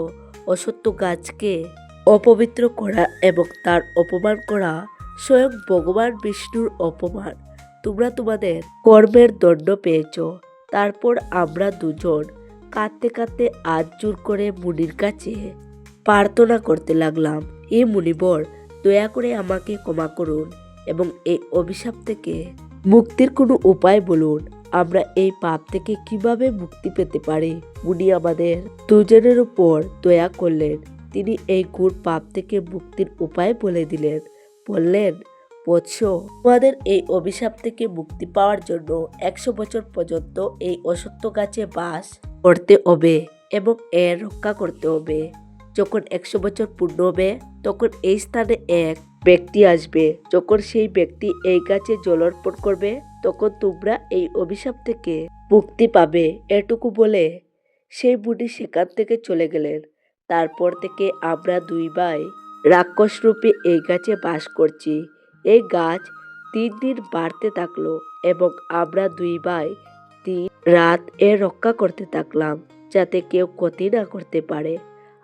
অসত্য গাছকে অপবিত্র করা এবং তার অপমান করা স্বয়ং ভগবান বিষ্ণুর অপমান। তোমরা তোমাদের কর্মের দণ্ড পেয়েছ। তারপর আমরা দুজন কাঁদতে কাঁদতে আজ জোর করে মুনির কাছে প্রার্থনা করতে লাগলাম, হে মুনিবর, দয়া করে আমাকে ক্ষমা করুন এবং এই অভিশাপ থেকে মুক্তির কোনো উপায় বলুন। আমরা এই পাপ থেকে কিভাবে মুক্তি পেতে পারি? মুনি আমাদের দুজনের উপর দয়া করলেন। তিনি এই ঘোর পাপ থেকে মুক্তির উপায় বলে দিলেন। বললেন, বৎস, তোমাদের এই অভিশাপ থেকে মুক্তি পাওয়ার জন্য 100 বছর পর্যন্ত এই অসত্য গাছে বাস করতে হবে এবং এর রক্ষা করতে হবে। যখন 100 বছর পূর্ণ হবে তখন এই স্থানে এক ব্যক্তি আসবে। যখন সেই ব্যক্তি এই গাছে জল অর্পণ করবে তখন তোমরা এই অভিশাপ থেকে মুক্তি পাবে। এটুকু বলে সেই মুনি সেখান থেকে চলে গেলেন। তারপর থেকে আমরা দুই ভাই রাক্ষস রূপে এই গাছে বাস করছি। এই গাছ দিন দিন বাড়তে থাকলো এবং আমরা দুই ভাই দিন রাত এর রক্ষা করতে থাকলাম যাতে কেউ ক্ষতি না করতে পারে।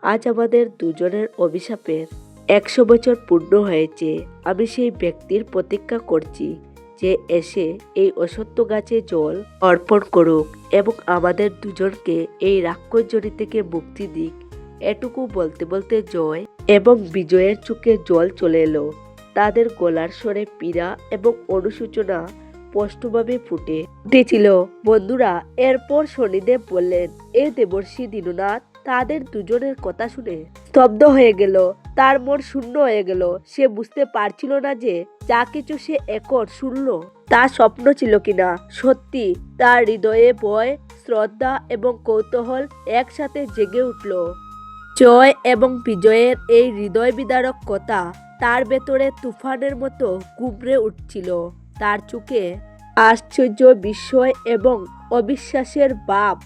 আজ আমাদের দুজনের অভিশাপের 100 বছর পূর্ণ হয়েছে। আমি সেই ব্যক্তির প্রতীক্ষা করছি যে এসে এই অসত্য গাছে জল অর্পণ করুক এবং আমাদের দুজনকে এই রাক্ষসজনি থেকে মুক্তি দিক। এটুকু বলতে বলতে জয় এবং বিজয়ের চোখে জল চলে এলো। তাদের গলার স্বরে পীড়া এবং অনুশোচনা স্পষ্টভাবে ফুটে উঠেছিল। বন্ধুরা, এরপর শনিদেব বললেন, এ দেবর্ষি দীননাথ তাদের দুজনের কথা শুনে স্তব্ধ হয়ে গেল। তার মন শূন্য হয়ে গেল। সে বুঝতে পারছিল না যে যা কিছু সে এখন শুনল তা স্বপ্ন ছিল কিনা সত্যি। তার হৃদয়ে ভয়, শ্রদ্ধা এবং কৌতূহল একসাথে জেগে উঠল। জয় এবং বিজয়ের এই হৃদয় বিদারক কথা তার ভেতরে তুফানের মতো গুবরে উঠছিল। তার চোখে আশ্চর্য, বিস্ময় এবং অবিশ্বাসের ভাব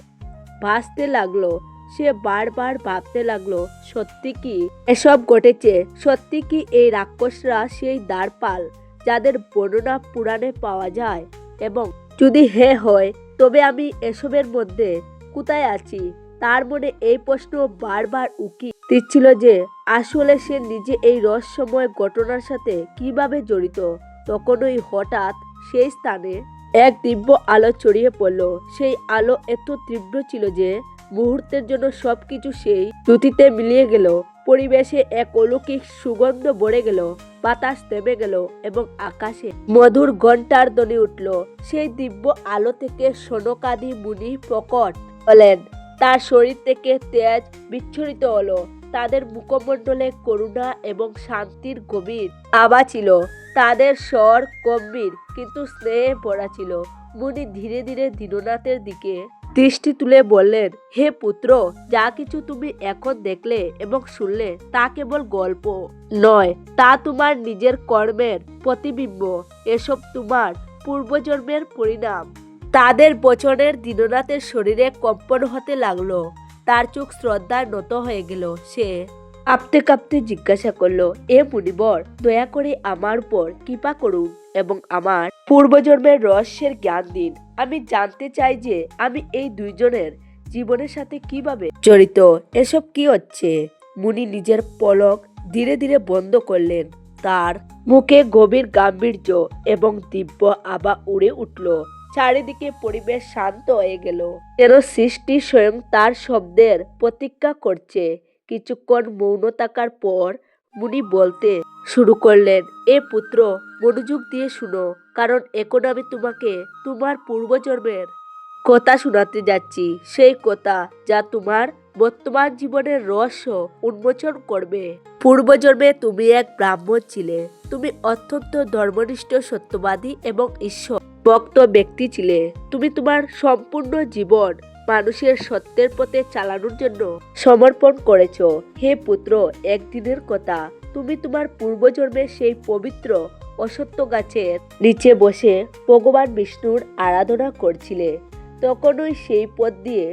ভাসতে লাগলো। সে বারবার ভাবতে লাগলো, সত্যি কি এসব ঘটেছে? সত্যি কি এই রাক্ষসরা সেই দ্বারপাল যাদের বর্ণনা পুরাণে পাওয়া যায়? এবং যদি হ্যাঁ হয় তবে আমি এসবের মধ্যে কোথায় আছি? তার মনে এই প্রশ্ন বারবার উকি দিচ্ছিল যে আসলে সে নিজে এই রহস্যময় ঘটনার সাথে কিভাবে জড়িত। তখনই হঠাৎ সেই স্থানে এক দিব্য আলো ছড়িয়ে পড়ল। সেই আলো এত তীব্র ছিল যে মুহূর্তের জন্য সবকিছু সেই জ্যোতিতে মিলিয়ে গেল। পরিবেশে এক অলৌকিক সুগন্ধ ভরে গেল। বাতাস থেমে গেল এবং আকাশে মধুর ঘণ্টার ধ্বনি উঠল। সেই দিব্য আলো থেকে সনকাদি মুনি প্রকট হলেন। তার শরীর থেকে তেজ বিচ্ছুরিত হলো। তাদের মুখমণ্ডলে করুণা এবং শান্তির গভীর আভা ছিল। তাদের স্বর গম্ভীর কিন্তু স্নেহে ভরা ছিল। মুনি ধীরে ধীরে দীননাথের দিকে দৃষ্টি তুলে বললেন, হে পুত্র, যা কিছু তুমি এখন দেখলে এবং শুনলে তা কেবল গল্প নয়, তা তোমার নিজের কর্মের প্রতিবিম্ব। এসব তোমার পূর্বজন্মের পরিণাম। তাদের বচনের দীননাথের শরীরে কম্পন হতে লাগলো। তার চোখ শ্রদ্ধায় নত হয়ে গেল। সে কাঁপতে কাঁপতে জিজ্ঞাসা করলো, এ মুনিবর, দয়া করে আমার উপর কৃপা করুন এবং আমার পূর্বজন্মের রহস্যের জ্ঞান দিন। আমি জানতে চাই যে আমি এই দুইজনের জীবনের সাথে কিভাবে জড়িত। এসব কি হচ্ছে? মুনি নিজের পলক ধীরে ধীরে বন্ধ করলেন। তার মুখে গভীর গাম্ভীর্য এবং দিব্য আভা উড়ে উঠল। চারিদিকে পরিবেশ শান্ত হয়ে গেল, যেন সৃষ্টি স্বয়ং তার শব্দের প্রতীক্ষা করছে। কিছুক্ষণ মৌন থাকার পর মুনি বলতে শুরু করলেন, এ পুত্র, মনোযোগ দিয়ে শুনো, কারণ এখন আমি তোমাকে তোমার পূর্বজন্মের কথা শোনাতে যাচ্ছি। সেই কথা যা তোমার বর্তমান জীবনের রহস্য উন্মোচন করবে। পূর্বজন্মে তুমি এক ব্রাহ্মণ ছিলে। তুমি অত্যন্ত ধর্মনিষ্ঠ, সত্যবাদী এবং ঈশ্বর ভক্ত ব্যক্তি ছিলে। তুমি তোমার সম্পূর্ণ জীবন মানুষের সত্যের পথে চালানোর জন্য সমর্পণ করেছ। হে পুত্র, একদিনের কথা, তুমি তোমার পূর্বজন্মে সেই পবিত্র অশ্বত্থ গাছের নিচে বসে ভগবান বিষ্ণুর আরাধনা করছিলে। তখনই সেই পথ দিয়ে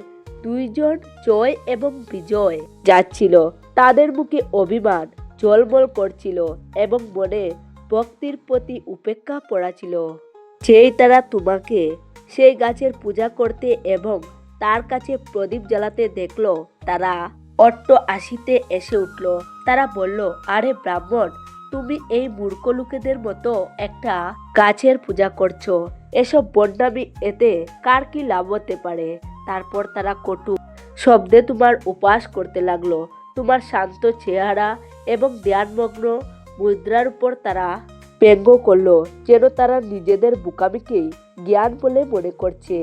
দুইজন জয় এবং বিজয় যাচ্ছিল। তাদের মুখে অভিমান ঝলমল করছিল এবং মনে ভক্তির প্রতি উপেক্ষা পড়া ছিল। যেই তারা তোমাকে সেই গাছের পূজা করতে এবং তার কাছে প্রদীপ জ্বালাতে দেখলো, তারা অট্ট আসিতে এসে উঠল। তারা বলল, আরে ব্রাহ্মণ, তুমি এই মূর্খ লোকেদের মতো একটা গাছের পূজা করছো। এসব বন্যামি, এতে কার কি লাভ হতে পারে? তারপর তারা কটু শব্দে তোমার উপহাস করতে লাগলো। তোমার শান্ত চেহারা এবং ধ্যানমগ্ন মুদ্রার উপর তারা ব্যঙ্গ করলো, যেন তারা নিজেদের বোকামিকেই জ্ঞান বলে মনে করছে।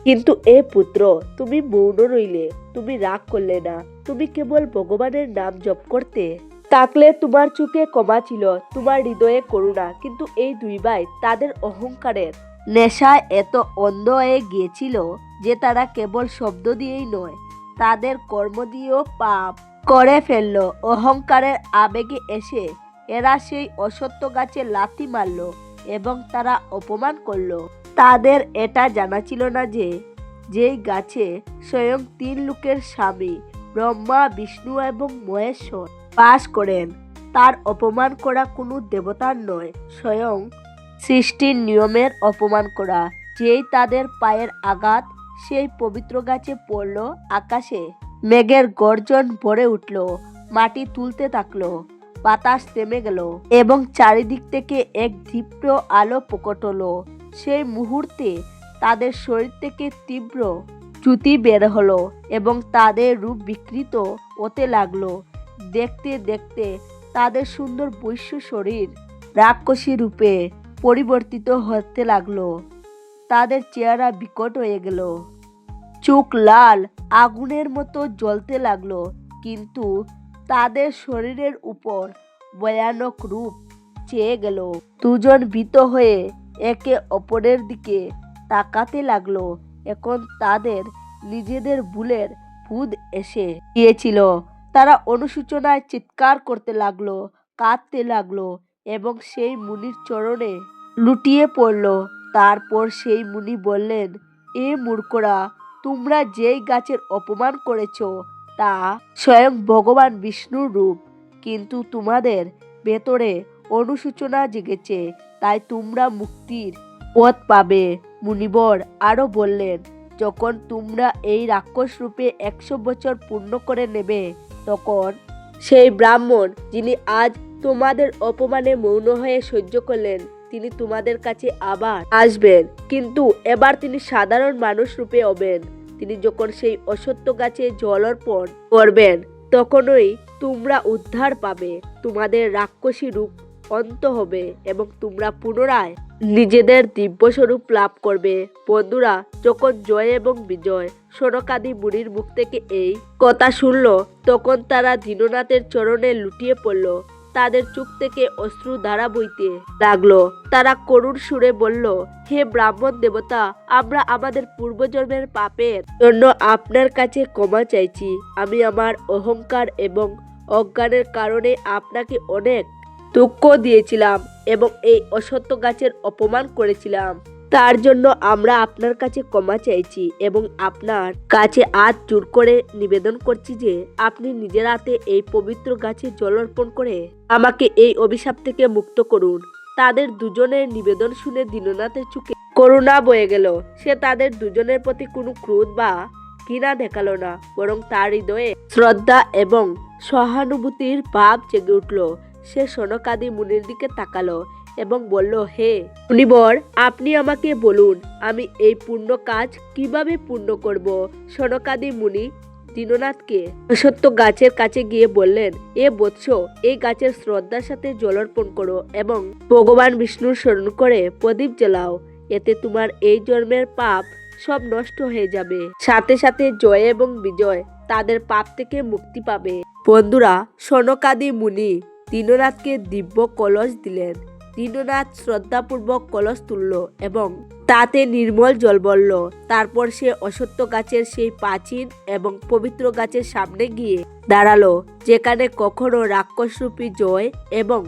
কিন্তু এ পুত্র, তুমি মৌন রইলে, তুমি রাগ করলে না, তুমি কেবল ভগবানের নাম জপ করতে থাকলে। তোমার চোখে ক্ষমা ছিল, তোমার হৃদয়ে করুণা। কিন্তু এই দুই ভাই তাদের অহংকারের নেশায় এত অন্ধ হয়ে গিয়েছিল যে তারা কেবল শব্দ দিয়েই নয়, তাদের কর্ম দিয়েও পাপ করে ফেলল। অহংকারের আবেগে এসে এরা সেই অশ্বত্থ গাছে লাথি মারল এবং তারা অপমান করল। তাদের এটা জানা ছিল না যে যেই গাছে স্বয়ং তিন লোকের স্বামী ব্রহ্মা, বিষ্ণু এবং মহেশ্বর বাস করেন, তার অপমান করা কোনো দেবতার নয়, স্বয়ং সৃষ্টির নিয়মের অপমান করা। যেই তাদের পায়ের আঘাত সেই পবিত্র গাছে পড়ল, আকাশে মেঘের গর্জন ভরে উঠল, মাটি তুলতে থাকলো, বাতাস থেমে গেল এবং চারিদিক থেকে এক তীব্র আলো প্রকট হলো। সেই মুহূর্তে তাদের শরীর থেকে তীব্র জ্যোতি বের হলো এবং তাদের রূপ বিকৃত হতে লাগলো। দেখতে দেখতে তাদের সুন্দর বৈশ্য শরীর রাক্ষসী রূপে পরিবর্তিত হতে লাগলো। তাদের চেহারা বিকট হয়ে গেল, চোখ লাল আগুনের মতো জ্বলতে লাগলো, কিন্তু তাদের শরীরের উপর ভয়ানক রূপ চেয়ে গেল। দুজন ভীত হয়ে একে অপরের দিকে তাকাতে লাগলো। এখন তাদের নিজেদের ভুলের বোধ এসে গিয়েছিল। তারা অনুশোচনায় চিৎকার করতে লাগলো, কাঁদতে লাগলো এবং সেই মুনির চরণে লুটিয়ে পড়ল। তারপর সেই মুনি বললেন, এ মূর্খরা, তোমরা যেই গাছের অপমান করেছ তা স্বয়ং ভগবান বিষ্ণুর রূপ, কিন্তু তোমাদের ভেতরে অনুশোচনা জেগেছে, তাই তোমরা মুক্তির পথ পাবে। মুনিবর আরো বললেন, যখন তোমরা এই রাক্ষস রূপে 100 বছর পূর্ণ করে নেবে, তখন সেই ব্রাহ্মণ যিনি আজ তোমাদের অপমানে মৌন হয়ে সহ্য করলেন, তিনি তোমাদের কাছে আবার আসবেন, কিন্তু এবার তিনি সাধারণ মানুষ রূপে হবেন। তিনি যখন সেই অশ্বত্থ গাছে জল অর্পণ করবেন, তখনই তোমরা উদ্ধার পাবে, তোমাদের রাক্ষসী রূপ অন্ত হবে এবং তোমরা পুনরায় নিজেদের দিব্য স্বরূপ লাভ করবে। বন্ধুরা, যখন জয় এবং বিজয় সনকাদি মুনির মুখ থেকে এই কথা শুনল, তখন তারা দীননাথের চরণে লুটিয়ে পড়ল। তাদের চোখ থেকে অশ্রু ধারা বইতে লাগলো। তারা করুণ সুরে বলল, হে ব্রাহ্মণ দেবতা, আমরা আমাদের পূর্বজন্মের পাপের জন্য আপনার কাছে ক্ষমা চাইছি। আমি আমার অহংকার এবং অজ্ঞানের কারণে আপনাকে অনেক দুঃখ দিয়েছিলাম এবং এই অশ্বত্থ গাছের অপমান করেছিলাম। তার জন্য আমরা আপনার কাছে ক্ষমা চাইছি এবং আপনার কাছে হাত জোড় করে নিবেদন করছি যে আপনি নিজের হাতে এই পবিত্র গাছে জল অর্পণ করে আমাকে এই অভিশাপ থেকে মুক্ত করুন। তাদের দুজনের নিবেদন শুনে দীননাথের চোখে করুণা বয়ে গেল। সে তাদের দুজনের প্রতি কোনো ক্রোধ বা ঘৃণা দেখালো না, বরং তার হৃদয়ে শ্রদ্ধা এবং সহানুভূতির ভাব জেগে উঠল। সে সনকাদি মুনির দিকে তাকালো এবং বলল, হে মুনিবর, আপনি আমাকে বলুন, আমি এই পূর্ণ কাজ কিভাবে পূর্ণ করব? সনকাদি মুনি দীননাথকে অশ্বত্থ গাছের কাছে গিয়ে বললেন, এ বৎস, এই গাছের শ্রদ্ধার সাথে জল অর্পণ করো এবং ভগবান বিষ্ণুর স্মরণ করে প্রদীপ জ্বালাও। এতে তোমার এই জন্মের পাপ সব নষ্ট হয়ে যাবে, সাথে সাথে জয় এবং বিজয় তাদের পাপ থেকে মুক্তি পাবে। বন্ধুরা, সনকাদি মুনি দীননাথকে দিব্য কলস দিলেন দীননাথ শ্রদ্ধাপূর্বক কলস তুলল এবং তাতে নির্মল জল বলল। তারপর সে অশ্বত্থ গাছের সেই প্রাচীন এবং পবিত্র গাছের সামনে গিয়ে দাঁড়ালো, যেখানে কখনো রাক্ষসরূপী জয় এবং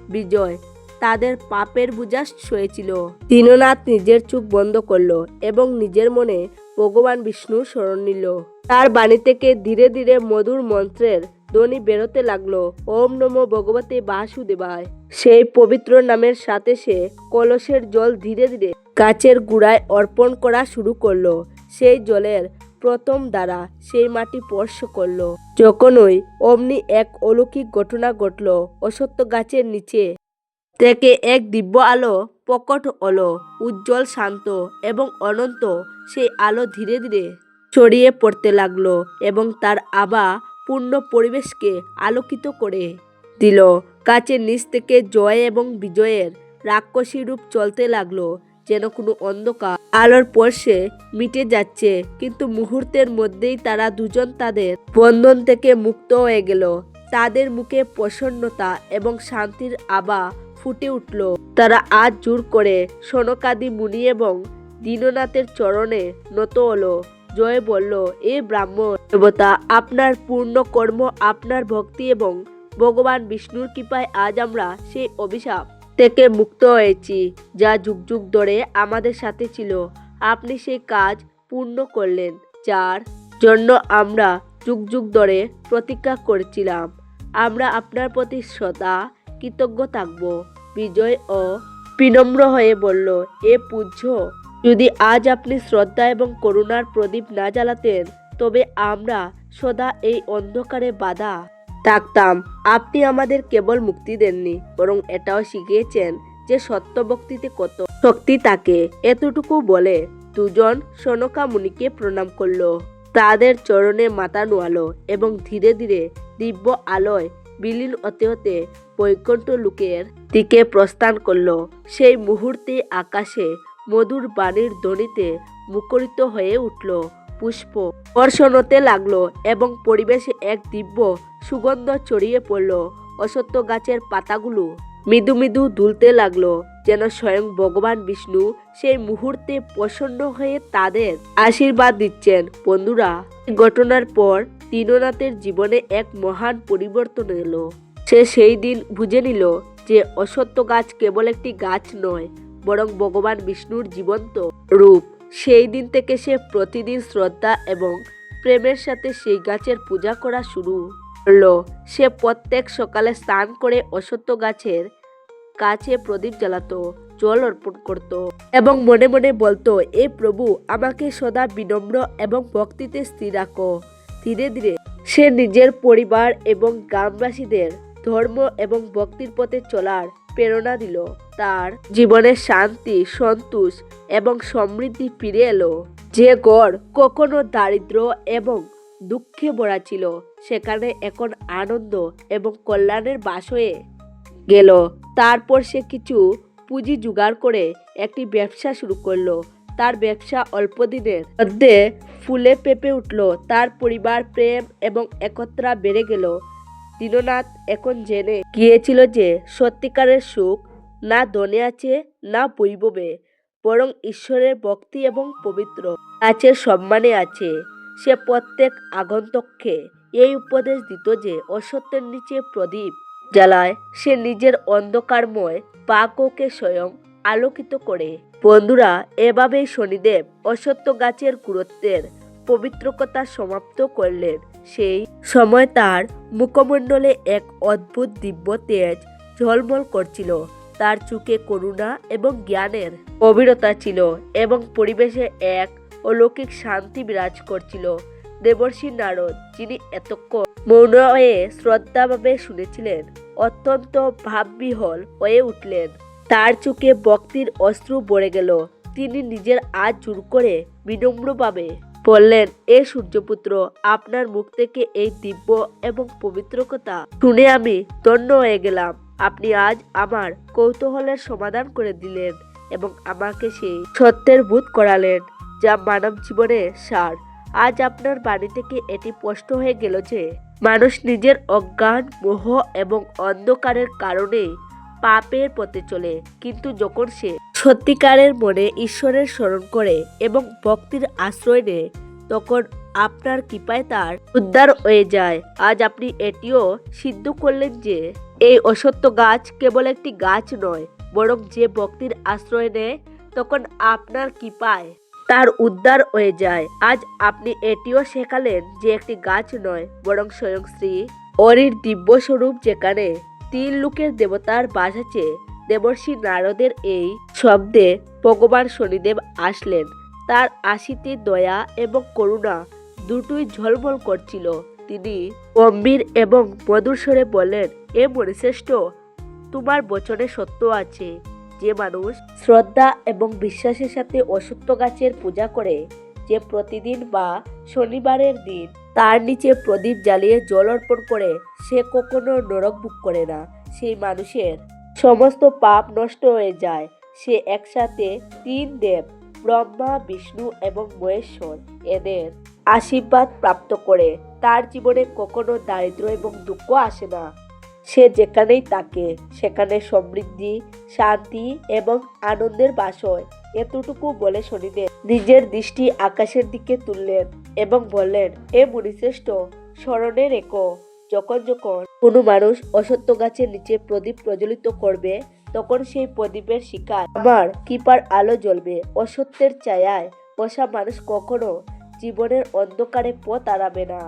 বিজয় তাদের পাপের বোঝা সয়েছিল। দীননাথ নিজের চোখ বন্ধ করল এবং নিজের মনে ভগবান বিষ্ণুর শরণ নিল। তার বাণী থেকে ধীরে ধীরে মধুর মন্ত্রের ধ্বনি বেরোতে লাগলো। ওম নমো ভগবতে বাসুদেবায়। সেই পবিত্র নামের সাথে সে কলসের জল ধীরে ধীরে গাছের গোড়ায় অর্পণ করা শুরু করলো। সেই জলের প্রথম দ্বারা সেই মাটি স্পর্শ করলো। যখনই অমনি এক অলৌকিক ঘটনা ঘটল। অশ্বত্থ গাছের নিচে থেকে এক দিব্য আলো প্রকট হলো, উজ্জ্বল, শান্ত এবং অনন্ত। সেই আলো ধীরে ধীরে ছড়িয়ে পড়তে লাগলো এবং তার আভা পূর্ণ পরিবেশকে আলোকিত করে দিল। গাছের নিচ থেকে জয় এবং বিজয়ের রাক্ষসী রূপ চলতে লাগলো, যেন কোনো অন্ধকার আলোর স্পর্শে মিটে যাচ্ছে। কিন্তু মুহূর্তের মধ্যেই তারা দুজন তাদের বন্ধন থেকে মুক্ত হয়ে গেল। তাদের মুখে প্রসন্নতা এবং শান্তির আভা ফুটে উঠল। তারা আজ জোর করে সনকাদি মুনি এবং দীননাথের চরণে নত হলো। জয় বলল, এ ব্রাহ্মণ দেবতা, আপনার পূর্ণ কর্ম, আপনার ভক্তি এবং ভগবান বিষ্ণুর কৃপায় আজ আমরা সেই অভিশাপ থেকে মুক্ত হয়েছি, যা যুগ যুগ ধরে আমাদের সাথে ছিল। আপনি সেই কাজ পূর্ণ করলেন, যার জন্য আমরা যুগ যুগ ধরে প্রতীক্ষা করেছিলাম। আমরা আপনার প্রতি সদা কৃতজ্ঞ থাকব। বিজয় ও বিনম্র হয়ে বলল, এ পূজ্য, যদি আজ আপনি শ্রদ্ধা এবং করুণার প্রদীপ না জ্বালাতেন, তবে আমরা সদা এই অন্ধকারে বাধা থাকতাম। আপনি আমাদের কেবল মুক্তি দেননি, বরং এটাও শিখিয়েছেন যে সত্য ভক্তিতে কত শক্তি থাকে। এতটুকু বলে দুজন সনকা মুনিকে প্রণাম করলো, তাদের চরণে মাথা নোয়ালো এবং ধীরে ধীরে দিব্য আলোয় বিলীন হতে হতে বৈকুণ্ঠ লোকের দিকে প্রস্থান করলো। সেই মুহূর্তে আকাশে মধুর বাণীর ধ্বনিতে মুখরিত হয়ে উঠল। পুষ্প বর্ষণ হতে লাগলো এবং পরিবেশে এক দিব্য সুগন্ধ ছড়িয়ে পড়ল। অশ্বত্থ গাছের পাতাগুলো মৃদু মৃদু দুলতে লাগলো, যেন স্বয়ং ভগবান বিষ্ণু সেই মুহূর্তে প্রসন্ন হয়ে তাদের আশীর্বাদ দিচ্ছেন। বন্ধুরা, এই ঘটনার পর দীননাথের জীবনে এক মহান পরিবর্তন এলো। সে সেই দিন বুঝে নিল যে অশ্বত্থ গাছ কেবল একটি গাছ নয়, বরং ভগবান বিষ্ণুর জীবন্ত রূপ। সেই দিন থেকে সে প্রতিদিন শ্রদ্ধা এবং প্রেমের সাথে সেই গাছের পূজা করা শুরু করলো। সে প্রত্যেক সকালে স্নান করে অশ্বত্থ গাছের কাছে প্রদীপ জ্বালাতো, জল অর্পণ করত এবং মনে মনে বলতো, এ প্রভু, আমাকে সদা বিনম্র এবং ভক্তিতে স্থির রাখো। ধীরে ধীরে সে নিজের পরিবার এবং গ্রামবাসীদের ধর্ম এবং ভক্তির পথে চলার প্রেরণা দিল। তার জীবনে শান্তি, সন্তোষ এবং সমৃদ্ধি ফিরে এলো। যে ঘর কখনো দারিদ্র এবং দুঃখে ভরা ছিল, সেখানে এখন আনন্দ এবং কল্যাণের বাস হয়ে গেল। তারপর সে কিছু পুঁজি জোগাড় করে একটি ব্যবসা শুরু করলো। তার ব্যবসা অল্প দিনের মধ্যে ফুলে ফেঁপে উঠল। তার পরিবার, প্রেম এবং একতা বেড়ে গেল। দীননাথ এখন জেনে গিয়েছিল যে সত্যিকারের সুখ না ধনে আছে, না বৈভবে, বরং ঈশ্বরের ভক্তি এবং পবিত্র গাছের সম্মানে আছে। সে প্রত্যেক আগন্তককে এই উপদেশ দিত যে অসত্যের নিচে প্রদীপ জ্বালায় সে নিজের অন্ধকারময় ভাগ্যকে স্বয়ং আলোকিত করে। বন্ধুরা, এভাবেই শনিদেব অসত্য গাছের গুরুত্বের পবিত্রকতা সমাপ্ত করলেন। সেই সময় তার মুখমণ্ডলে এক অদ্ভুত দিব্য তেজ ঝলমল করছিল। তার চোখে করুণা এবং জ্ঞানের গভীরতা ছিল এবং পরিবেশে এক অলৌকিক শান্তি বিরাজ করছিল। দেবর্ষি নারদ, যিনি এতক্ষণ মৌন হয়ে শ্রদ্ধাভাবে শুনেছিলেন, অত্যন্ত ভাববিহ্বল হয়ে উঠলেন। তার চোখে ভক্তির অশ্রু ভরে গেল। তিনি নিজের হাত জোড় করে বিনম্রভাবে বললেন, এ সূর্যপুত্র, আপনার মুখ থেকে এই দিব্য এবং পবিত্র কথা শুনে আমি ধন্য হয়ে গেলাম। আপনি আজ আমার কৌতূহলের সমাধান করে দিলেন এবং আমাকে সেই সত্যের বোধ করালেন, যা মানব জীবনের সার। আজ আপনার বাণী থেকে এটি স্পষ্ট হয়ে গেল যে মানুষ নিজের অজ্ঞান, মোহ এবং অন্ধকারের কারণে পাপের পথে চলে। কিন্তু যখন সে সত্যিকারের মনে ঈশ্বরের স্মরণ করে এবং ভক্তির আশ্রয় নেয়, তখন আপনার কৃপায় তার উদ্ধার হয়ে যায়। আজ আপনি এটিও সিদ্ধ করলেন যে এই অসত্য গাছ কেবল একটি গাছ নয়, বরং যে ভক্তির আশ্রয় নেয় তখন আপনার কৃপায় তার উদ্ধার হয়ে যায়। আজ আপনি এটিও শেখালেন যে একটি গাছ নয়, বরং স্বয়ং শ্রী হরির দিব্য স্বরূপ, যেখানে 3 লোকের দেবতার বাস আছে। দেবর্ষি নারদের এই শব্দে ভগবান শনিদেব আসলেন। তার হাসিতে দয়া এবং করুণা দুটোই ঝলমল করছিল। তিনি গম্ভীর এবং মধুর স্বরে বললেন, এ মণিশ্রেষ্ঠ, তোমার বচনে সত্য আছে। যে মানুষ শ্রদ্ধা এবং বিশ্বাসের সাথে অসত্য গাছের পূজা করে, যে প্রতিদিন বা শনিবারের দিন তার নিচে প্রদীপ জ্বালিয়ে জল অর্পণ করে, সে কখনো নরক ভোগ করে না। সেই মানুষের সমস্ত পাপ নষ্ট হয়ে যায়। সে একসাথে 3 দেব, ব্রহ্মা, বিষ্ণু এবং মহেশ্বর, এদের আশীর্বাদ প্রাপ্ত করে। তার জীবনে কখনো দারিদ্র্য এবং দুঃখ আসে না। সে যেখানেই থাকে সেখানে সমৃদ্ধি, শান্তি এবং আনন্দের বাস হয়। এতটুকু বলে শনিদেব নিজের দৃষ্টি আকাশের দিকে তুললেন এবং বললেন, এ মুনিশ্রেষ্ঠ, স্মরণে রেখো, যখন যখন কোনো মানুষ অসত্য গাছের নিচে প্রদীপ প্রজ্বলিত করবে, তখন সেই প্রদীপের শিখায় আমার কৃপার আলো জ্বলবে। অসত্যের ছায়ায় বসা মানুষ কখনো জীবনের অন্ধকারে পথ হারাবে না।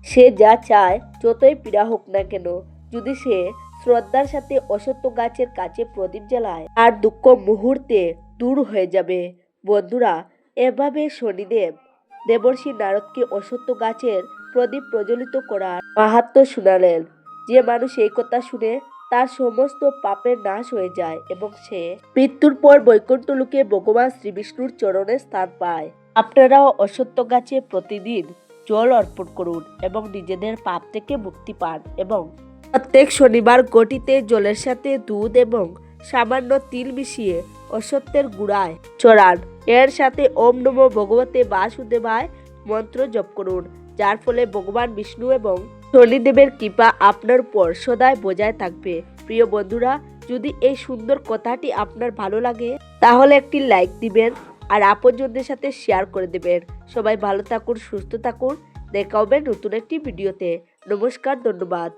সে যা চায়, যতই পীড়া হোক না কেন, যদি সে শ্রদ্ধার সাথে অসত্য গাছের কাছে প্রদীপ জ্বালায়, আর দুঃখ মুহূর্তে দূর হয়ে যাবে। বন্ধুরা, এভাবে শনিদেব দেবর্ষি নারদকে অসত্য গাছের প্রদীপ প্রজ্বলিত করার মাহাত্ম্য শুনালেন। যে মানুষ এই কথা শুনে, তার সমস্ত পাপের নাশ হয়ে যায় এবং সে মৃত্যুর পর বৈকুণ্ঠ লোকে ভগবান শ্রীবিষ্ণুর চরণে স্থান পায়। আপনারাও অসত্য গাছে প্রতিদিন জল অর্পণ করুন এবং নিজেদের পাপ থেকে মুক্তি পান। এবং প্রত্যেক শনিবার ঘটিতে জলের সাথে দুধ এবং সামান্য তিল মিশিয়ে অসত্যের গুড়ায় চড়ান। এর সাথে ওম নমো ভগবতে বাসুদেবায় মন্ত্র জপ করুন, যার ফলে ভগবান বিষ্ণু এবং শনিদেবের কৃপা আপনার উপর সদাই বজায় থাকবে। প্রিয় বন্ধুরা, যদি এই সুন্দর কথাটি আপনার ভালো লাগে, তাহলে একটি লাইক দিবেন আর আপনজনদের সাথে শেয়ার করে দেবেন। সবাই ভালো থাকুন, সুস্থ থাকুন। দেখা হবে নতুন একটি ভিডিওতে। নমস্কার, ধন্যবাদ।